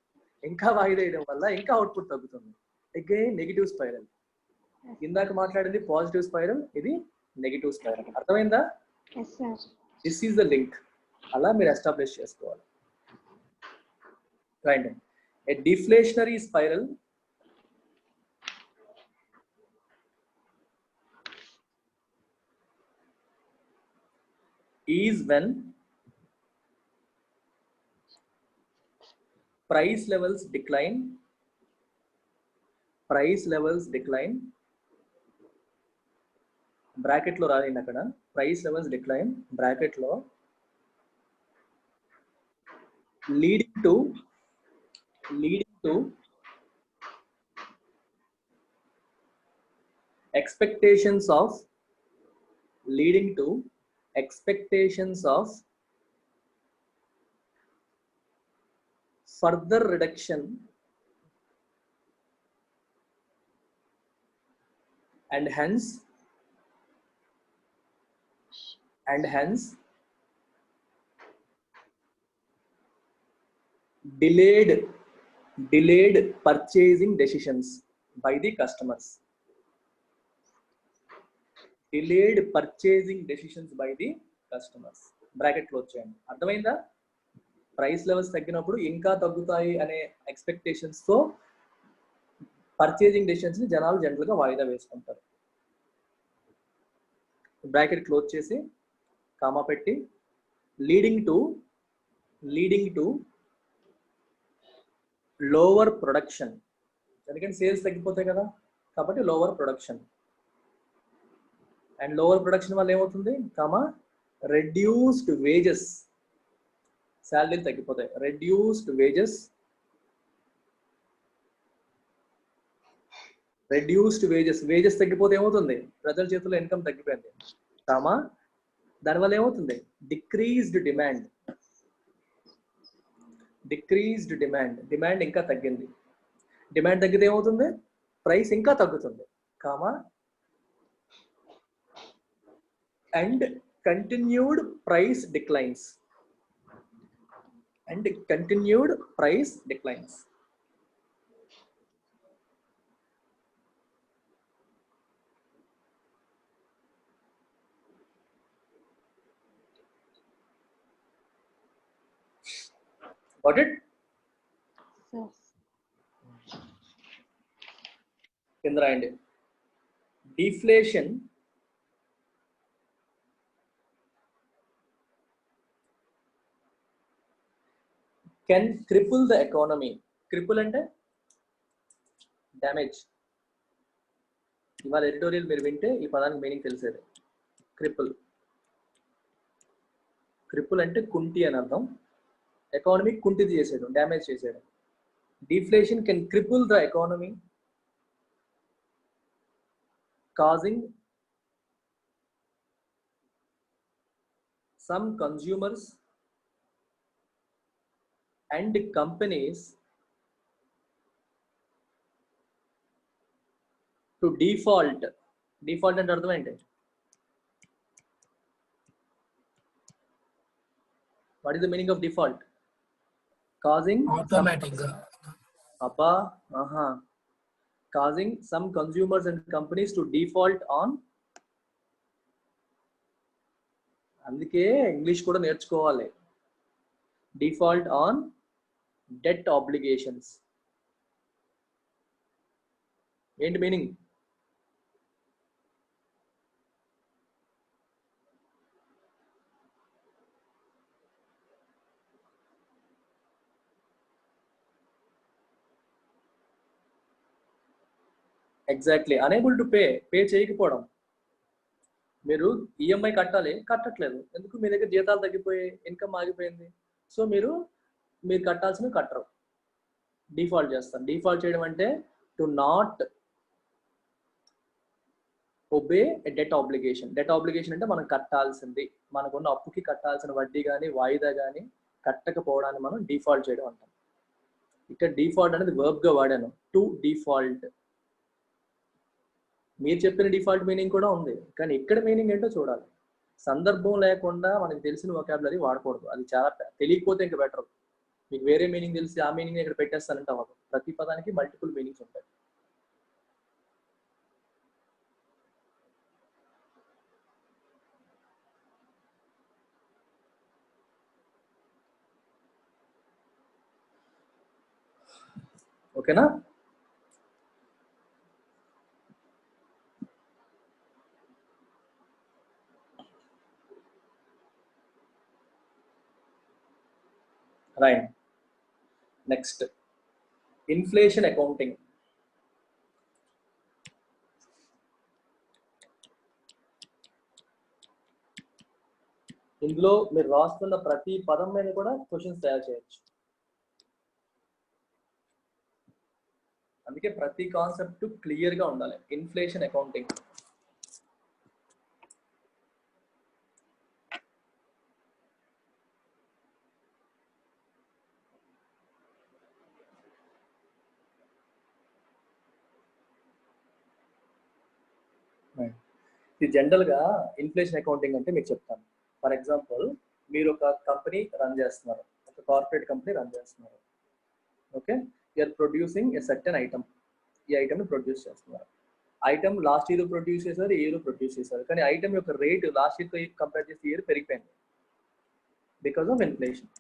ఇంకా వాయిదా వేయడం వల్ల ఇంకా అవుట్పుట్ తగ్గుతుంది. Again negative spiral. ఇందాక మాట్లాడింది పాజిటివ్ స్పైరల్, ఇది నెగిటివ్ స్పైరల్. అర్థమైందా? This is the link. అలా మీరు ఎస్టాబ్లిష్ చేసుకోవాలి. Right. A deflationary spiral is when price levels decline, bracket లో రాయండి అక్కడ, price levels decline bracket లో, leading to expectations of further reduction and hence delayed purchasing decisions by the customers. Delayed purchasing decisions by the customers. Bracket close చేయండి. అర్థమైందా? Price levels తగ్గినప్పుడు ఇంకా తగ్గుతాయి అనే ఎక్స్పెక్టేషన్స్ తో పర్చేజింగ్ డెసిషన్స్ ని జనాలు జనరల్ గా వాయిదా వేసుకుంటారు. బ్రాకెట్ క్లోజ్ చేసి కామా పెట్టి లీడింగ్ టు లోవర్ ప్రొడక్షన్. ఎందుకంటే సేల్స్ తగ్గిపోతాయి కదా, కాబట్టి lower production. And lower production వల్ల ఏమవుతుంది, రెడ్యూస్డ్ వేజెస్, శాలరీలు తగ్గిపోతాయి. రెడ్యూస్డ్ వేజెస్ తగ్గిపోతే ఏమవుతుంది, ప్రజల చేతుల్లో ఇన్కమ్ తగ్గిపోయింది, దానివల్ల ఏమవుతుంది, డిక్రీజ్డ్ డిమాండ్ ఇంకా తగ్గింది. డిమాండ్ తగ్గితే ఏమవుతుంది, ప్రైస్ ఇంకా తగ్గుతుంది, and continued price declines. Got it? Yes. కింద రాయండి. Deflation can cripple the economy. Cripple అంటే డ్యామేజ్. ఇవాళ ఎడిటోరియల్ మీరు వింటే ఈ పదానికి మీనింగ్ తెలిసేది. క్రిపుల్ అంటే కుంటి అని అర్థం. ఎకానమీ కుంటిది చేసేయడం, డ్యామేజ్ చేసేయడం. Deflation can cripple the economy, causing some consumers and companies to default. Default అంటే అర్థం ఏంటి? What is the meaning of default? Causing causing some consumers and companies to default on. అందుకే ఇంగ్లీష్ కూడా నేర్చుకోవాలి. Default on debt obligations. ఏంటి meaning? Exactly, unable to pay చేయకపోవడం. మీరు EMI కట్టట్లేదు. ఎందుకు? మీ దగ్గర జీతాలు తగ్గిపోయి ఇన్కమ్ ఆగిపోయింది. సో మీరు కట్టాల్సినవి కట్టరు, డిఫాల్ట్ చేస్తారు. డిఫాల్ట్ చేయడం అంటే to not obey debt obligation. Debt obligation అంటే మనం కట్టాల్సింది, మనకున్న అప్పుకి కట్టాల్సిన వడ్డీ కానీ వాయిదా కానీ కట్టకపోవడాన్ని మనం డిఫాల్ట్ చేయడం అంటాం. ఇక్కడ డిఫాల్ట్ అనేది వర్బ్ గా వాడాను, టు డిఫాల్ట్. మీరు చెప్పిన డిఫాల్ట్ మీనింగ్ కూడా ఉంది, కానీ ఇక్కడ మీనింగ్ ఏంటో చూడాలి. సందర్భం లేకుండా మనకి తెలిసిన వొకాబులరీ వాడకూడదు. అది చాలా తెలియకపోతే ఇంకా బెటర్. మీకు వేరే మీనింగ్ తెలిసి ఆ మీనింగ్ ఇక్కడ పెట్టేస్తానంటే అవ్వదు. ప్రతి పదానికి మల్టిపుల్ మీనింగ్స్ ఉంటాయి. ఓకేనా? రైట్. Next, inflation accounting. ఇందులో మీరు రాస్తున్న ప్రతి పదం మీద కూడా క్వశ్చన్స్ తయారు చేయొచ్చు. అందుకే ప్రతి కాన్సెప్ట్ క్లియర్ గా ఉండాలి. Inflation accounting. ఇది జనరల్ గా ఇన్ఫ్లేషన్ అకౌంటింగ్ అంటే మీకు చెప్తాను. ఫర్ ఎగ్జాంపుల్, మీరు ఒక కంపెనీ రన్ చేస్తున్నారు, ఒక కార్పొరేట్ కంపెనీ రన్ చేస్తున్నారు. Okay, you're producing a certain item. ఈ ఐటమ్ ని ప్రొడ్యూస్ చేస్తున్నారు. ఐటమ్ లాస్ట్ ఇయర్ ప్రొడ్యూస్ చేశారు, ఈ ఇయర్ ప్రొడ్యూస్ చేశారు. కానీ ఐటమ్ యొక్క రేట్ లాస్ట్ ఇయర్ తో కంపేర్ చేసి ఇయర్ పెరిగిపోయింది బికాస్ ఆఫ్ ఇన్ఫ్లేషన్.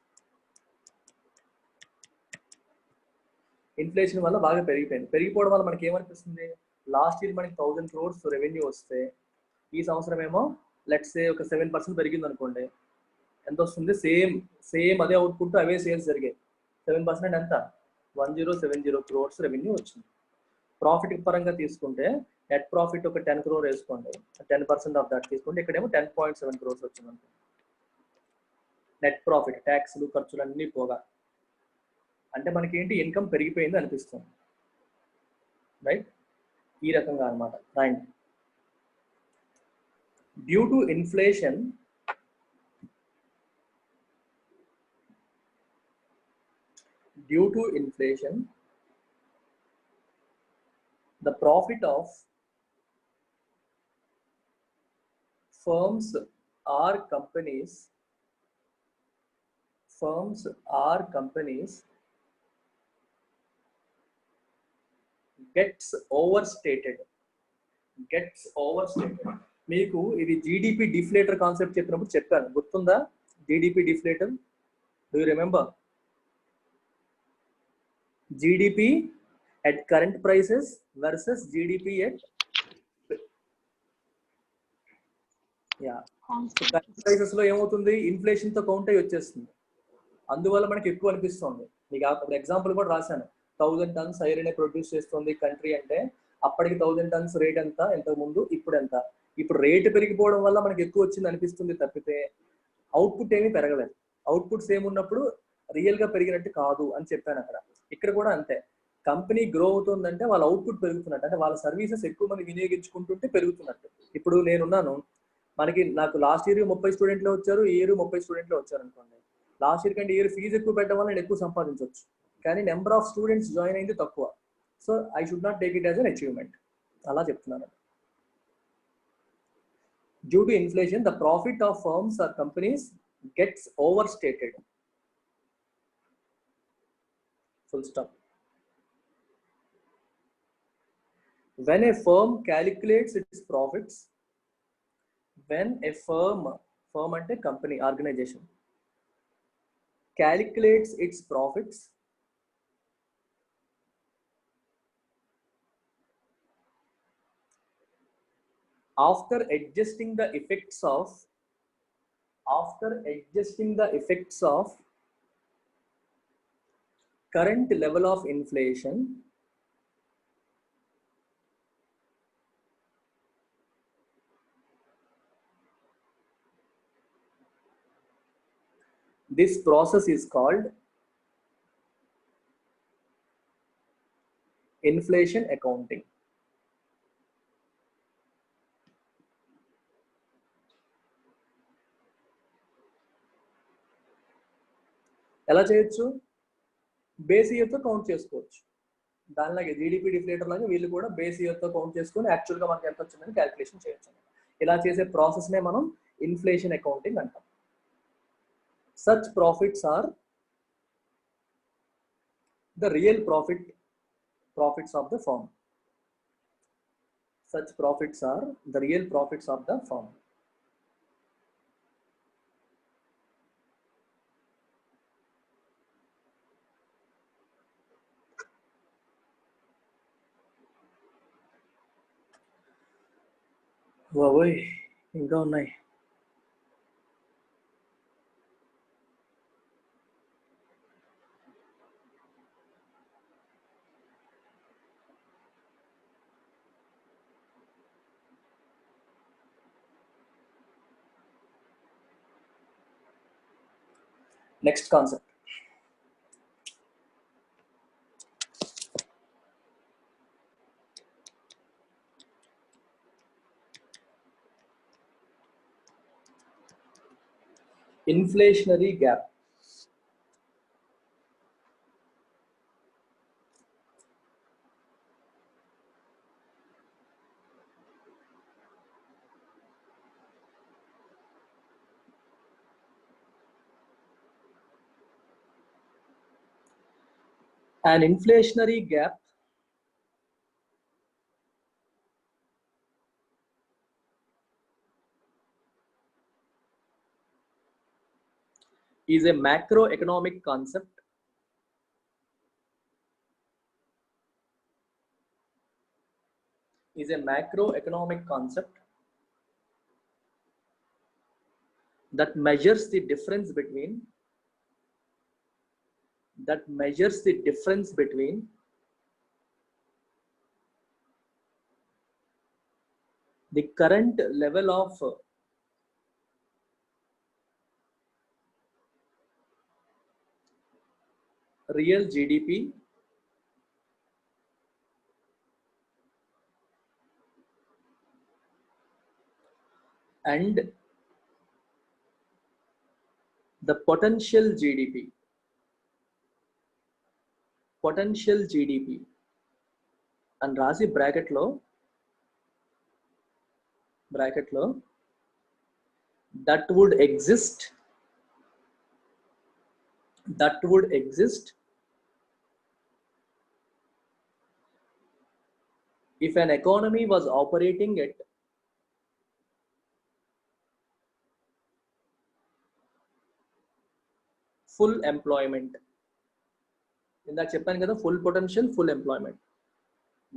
ఇన్ఫ్లేషన్ వల్ల బాగా పెరిగిపోయింది. పెరిగిపోవడం వల్ల మనకి ఏమనిపిస్తుంది, లాస్ట్ ఇయర్ మనకి 1000 crores రెవెన్యూ వస్తే ఈ సంవత్సరం ఏమో లెట్స్ సే ఒక 7% పెరిగింది అనుకోండి. ఎంత వస్తుంది? సేమ్ అదే అవుట్పుట్, అవే సేల్స్ జరిగాయి. 7% ఎంత? 1070 crores రెవెన్యూ వచ్చింది. ప్రాఫిట్ పరంగా తీసుకుంటే నెట్ ప్రాఫిట్ ఒక 10 crore వేసుకోండి, 10% ఆఫ్ దాట్ తీసుకుంటే ఇక్కడేమో 10.7 crores వచ్చింది అనుకో. నెట్ ప్రాఫిట్ ట్యాక్స్లు ఖర్చులు అన్నీ పోగా అంటే మనకి ఏంటి, ఇన్కమ్ పెరిగిపోయింది అనిపిస్తుంది, రైట్? ఈ రకంగా అనమాట. Right. Due to inflation the profit of firms or companies gets overstated. మీకు ఇది జీడిపి డిఫ్లేటర్ కాన్సెప్ట్ చెప్పినప్పుడు చెప్పాను, గుర్తుందా? GDP deflator, do you remember? GDP at current prices versus GDP at current prices లో ఏమవుతుంది, ఇన్ఫ్లేషన్ తో కౌంట్ అయ్యి వచ్చేస్తుంది, అందువల్ల మనకి ఎక్కువ అనిపిస్తుంది. మీకు అప్పుడు ఎగ్జాంపుల్ కూడా రాశాను, 1000 tons ఐరన్ ప్రొడ్యూస్ చేస్తుంది కంట్రీ అంటే అప్పటికి 1000 tons రేట్ ఎంత, ఇంతకు ముందు, ఇప్పుడు ఎంత? ఇప్పుడు రేటు పెరిగిపోవడం వల్ల మనకి ఎక్కువ వచ్చింది అనిపిస్తుంది తప్పితే అవుట్పుట్ ఏమీ పెరగలేదు. అవుట్పుట్ సేమ్ ఉన్నప్పుడు రియల్ గా పెరిగినట్టు కాదు అని చెప్పాను అక్కడ. ఇక్కడ కూడా అంతే, కంపెనీ గ్రో అవుతుందంటే వాళ్ళ అవుట్పుట్ పెరుగుతున్నట్టు, అంటే వాళ్ళ సర్వీసెస్ ఎక్కువ మంది వినియోగించుకుంటుంటే పెరుగుతున్నట్టు. ఇప్పుడు నేనున్నాను, నాకు లాస్ట్ ఇయర్ 30 స్టూడెంట్లు వచ్చారు, ఈ ఇయర్ 30 స్టూడెంట్లు వచ్చారు అనుకోండి. లాస్ట్ ఇయర్ కంటే ఇయర్ ఫీజు ఎక్కువ పెట్టడం వల్ల నేను ఎక్కువ సంపాదించవచ్చు, కానీ నెంబర్ ఆఫ్ స్టూడెంట్స్ జాయిన్ అయింది తక్కువ. So I should not take it as an achievement, అలా చెప్తున్నాను. Due to inflation the profit of firms or companies gets overstated. Full stop. When a firm calculates its profits, when a firm అంటే company, organisation, calculates its profits, after adjusting the effects of current level of inflation, this process is called inflation accounting. ఎలా చేయొచ్చు? Base ఇయర్తో count చేసుకోవచ్చు. దానిలాగే GDP deflator లాగా వీళ్ళు కూడా base ఇయర్తో count చేసుకొని యాక్చువల్గా మనకి ఎంత వచ్చిందని క్యాలిక్యులేషన్ చేయొచ్చు. ఇలా చేసే ప్రాసెస్నే మనం ఇన్ఫ్లేషన్ అకౌంటింగ్ అంటాం. Such profits are the real profits of the firm. Such profits are the real profits of the firm. బాబోయ్ ఇంకా ఉన్నాయి. Next concept. Inflationary gap. An inflationary gap is a macroeconomic concept that measures the difference between the current level of real GDP and the potential GDP and రాసి bracket లో that would exist if an economy was operating at full employment. ఇందాక చెప్పాను కదా, full potential, full employment.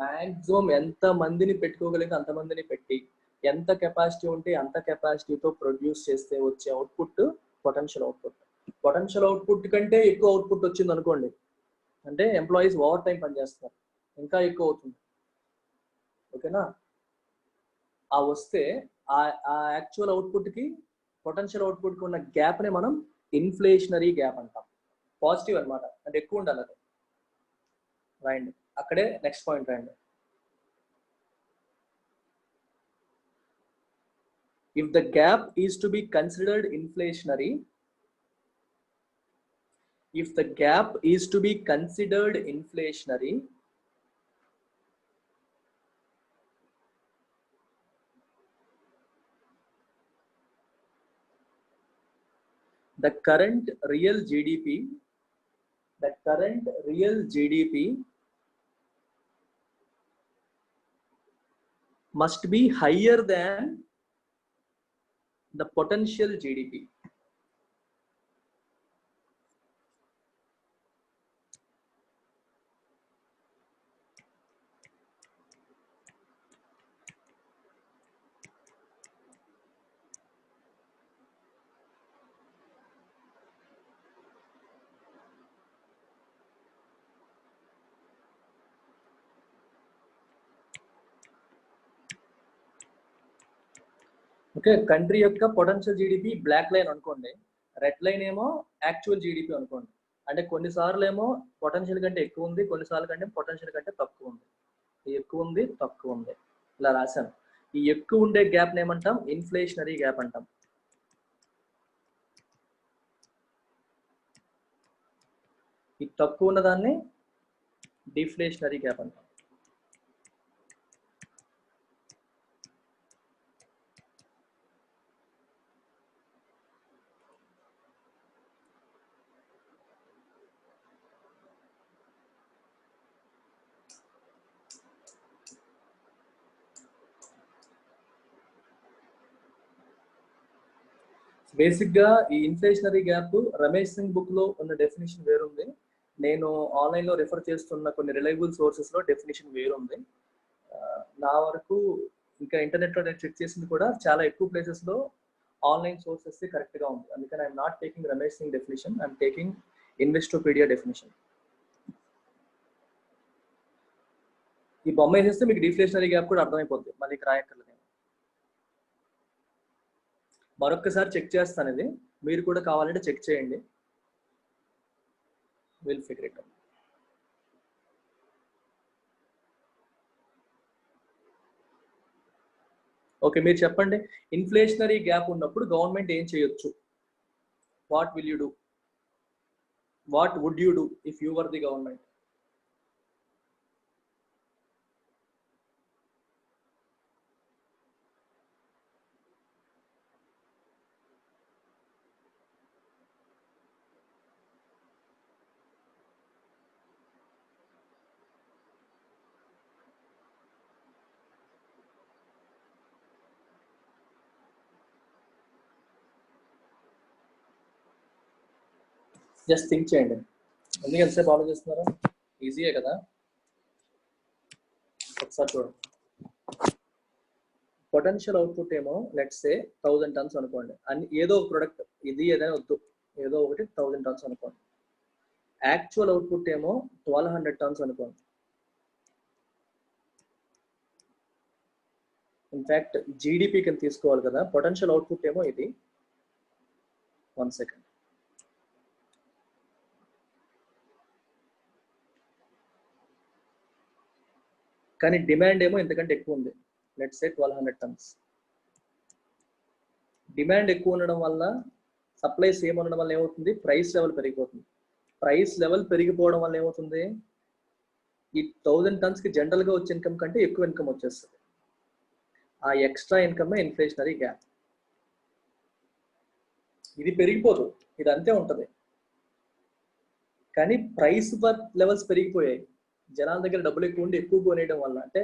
Maximum ఎంత మందిని పెట్టుకోగలిగితే అంత మందిని పెట్టి, ఎంత కెపాసిటీ ఉంటే అంత కెపాసిటీతో ప్రొడ్యూస్ చేస్తే వచ్చే output potential output. Potential output కంటే ఎక్కువ అవుట్పుట్ వచ్చింది అనుకోండి, అంటే ఎంప్లాయీస్ ఓవర్ టైం పనిచేస్తున్నారు, ఇంకా ఎక్కువ అవుతుంది. ఓకేనా? ఆ వస్తే ఆ యాక్చువల్ అవుట్పుట్కి పొటెన్షియల్ అవుట్పుట్కి ఉన్న గ్యాప్ని మనం ఇన్ఫ్లేషనరీ గ్యాప్ అంటాం. పాజిటివ్ అనమాట, అంటే ఎక్కువ ఉండాలి అది. రాయండి అక్కడే, నెక్స్ట్ పాయింట్ రాయండి. If the gap is to be considered inflationary, the current real GDP must be higher than the potential GDP. Okay, country యొక్క పొటెన్షియల్ జీడిపి బ్లాక్ లైన్ అనుకోండి, రెడ్ లైన్ ఏమో యాక్చువల్ జీడిపి అనుకోండి. అంటే కొన్నిసార్లు ఏమో potential కంటే ఎక్కువ ఉంది, కొన్నిసార్లు కంటే పొటెన్షియల్ కంటే తక్కువ ఉంది. ఎక్కువ ఉంది, తక్కువ ఉంది, ఇలా రాశాను. ఈ ఎక్కువ ఉండే గ్యాప్ ఏమంటాం? ఇన్ఫ్లేషనరీ గ్యాప్ అంటాం. ఈ తక్కువ ఉన్న దాన్ని డిఫ్లేషనరీ గ్యాప్ అంటాం. బేసిక్ గా ఈ inflationary gap Ramesh Singh book లో ఉన్న డెఫినేషన్ వేరుంది, నేను ఆన్లైన్ లో రిఫర్ చేస్తున్న కొన్ని రిలయబుల్ సోర్సెస్ లో డెఫినేషన్ వేరుంది. నా వరకు ఇంకా ఇంటర్నెట్ లో నేను చెక్ చేసింది కూడా చాలా ఎక్కువ ప్లేసెస్ లో ఆన్లైన్ సోర్సెస్ కరెక్ట్ గా ఉంది. అందుకని I'm not taking Ramesh Singh definition, I'm taking Investopedia definition. ఈ బొమ్మ వేసేస్తే మీకు డిఫ్లేషనరీ గ్యాప్ కూడా అర్థమైపోతుంది, మళ్ళీ ఇక్కడ రాయక్కర్లేదు. మరొక్కసారి చెక్ చేస్తాను, ఇది మీరు కూడా కావాలంటే చెక్ చేయండి. Will figure it out. Okay, మీరు చెప్పండి, ఇన్ఫ్లేషనరీ గ్యాప్ ఉన్నప్పుడు గవర్నమెంట్ ఏం చేయొచ్చు? What will you do? What would you do if you were the government? Just think చేయండి. ఎందుకు ఎంతసేపు ఆలోచిస్తున్నారా? ఈజీయే కదా. ఒకసారి చూడండి, పొటెన్షియల్ అవుట్పుట్ ఏమో లెట్స్ సే 1000 టన్స్ అనుకోండి. అని ఏదో ఒక ప్రొడక్ట్, ఇది ఏదైనా వద్దు, ఏదో ఒకటి 1000 టన్స్ అనుకోండి. యాక్చువల్ అవుట్పుట్ ఏమో 1200 టన్స్ అనుకోండి. ఇన్ఫాక్ట్ జీడిపి కింద తీసుకోవాలి కదా, పొటెన్షియల్ అవుట్పుట్ ఏమో ఇది. 1 సెకండ్. కానీ డిమాండ్ ఏమో ఇంతకంటే ఎక్కువ ఉంది. Let's say 1200 turns. డిమాండ్ ఎక్కువ ఉండడం వల్ల సప్లై సేమ్ ఉండడం వల్ల ఏమవుతుంది, ప్రైస్ లెవెల్ పెరిగిపోతుంది. ప్రైస్ లెవెల్ పెరిగిపోవడం వల్ల ఏమవుతుంది, ఈ 1000 టన్స్ కి జనరల్ గా వచ్చే ఇన్కమ్ కంటే ఎక్కువ ఇన్కమ్ వచ్చేస్తుంది. ఆ ఎక్స్ట్రా ఇన్కమ్ ఇన్ఫ్లేషనరీ గ్యాప్. ఇది పెరిగిపోదు, ఇది అంతే ఉంటది. కానీ ప్రైస్ లెవెల్స్ పెరిగిపోయాయి. జనాల దగ్గర డబ్బులు ఎక్కువ ఉండి ఎక్కువ కొనేయడం వల్ల, అంటే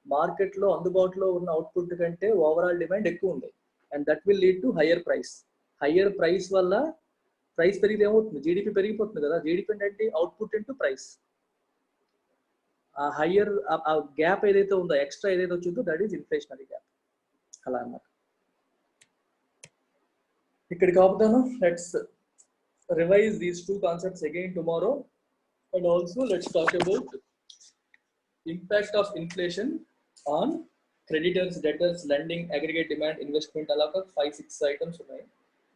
మార్కెట్ లో అందుబాటులో ఉన్న అవుట్పుట్ కంటే ఓవరాల్ డిమాండ్ ఎక్కువ ఉంది. And that will lead to higher price. Higher price వల్ల ప్రైస్ పెరిగితే ఏమవుతుంది, జీడిపి పెరిగిపోతుంది కదా. జీడిపి అంటే అవుట్పుట్ ఇంటూ ప్రైస్. ఆ హయ్యర్ ఆ గ్యాప్ ఏదైతే ఉందో, ఎక్స్ట్రా ఏదైతే వచ్చిందో దట్ ఈస్ ఇన్ఫ్లేషనరీ గ్యాప్. అలా అన్నమాట. ఇక్కడికి ఆపుతాను. Let's revise these 2 concepts again tomorrow. And also let's talk about impact of inflation on creditors, debtors, lending, aggregate demand, investment. అలాగా 5-6 ఐటమ్స్ ఉన్నాయి,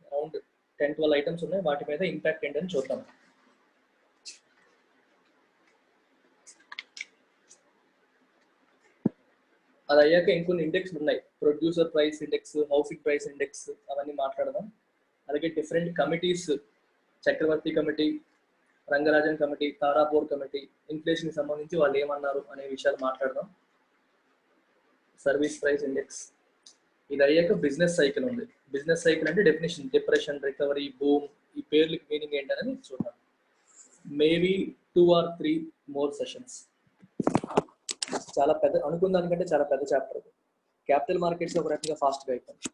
అరౌండ్ 10-12 ఐటమ్స్ ఉన్నాయి. వాటి మీద ఇంపాక్ట్ ఏంటని చూద్దాం. అది అయ్యాక ఇంకొన్ని ఇండెక్స్ ఉన్నాయి, producer price index, housing price index, అవన్నీ మాట్లాడదాం. అలాగే different committees, Chakravarthy committee, Rangarajan committee, Tarapore committee, inflation కి సంబంధించి వాళ్ళు ఏమన్నారు అనే విషయాలు మాట్లాడదాం. Service price index. ఇది అయ్యాక బిజినెస్ సైకిల్ ఉంది. బిజినెస్ సైకిల్ అంటే డెఫినేషన్, డిప్రెషన్, రికవరీ, బూమ్, ఈ పేర్లకి మీనింగ్ ఏంటనేది చూద్దాం. Maybe 2 or 3 more sessions. చాలా పెద్ద అనుకున్న దానికంటే చాలా పెద్ద చాప్టర్. క్యాపిటల్ మార్కెట్స్ ఒక రకంగా ఫాస్ట్గా అయిపోయింది.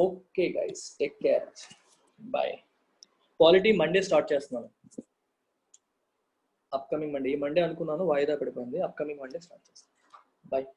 Okay guys, take care, bye. Quality Monday start చేస్తున్నాను. Upcoming Monday. ఈ మండే అనుకున్నాను, వాయిదా పడిపోయింది. అప్కమింగ్ మండే స్టార్ట్ చేస్తాను. బాయ్.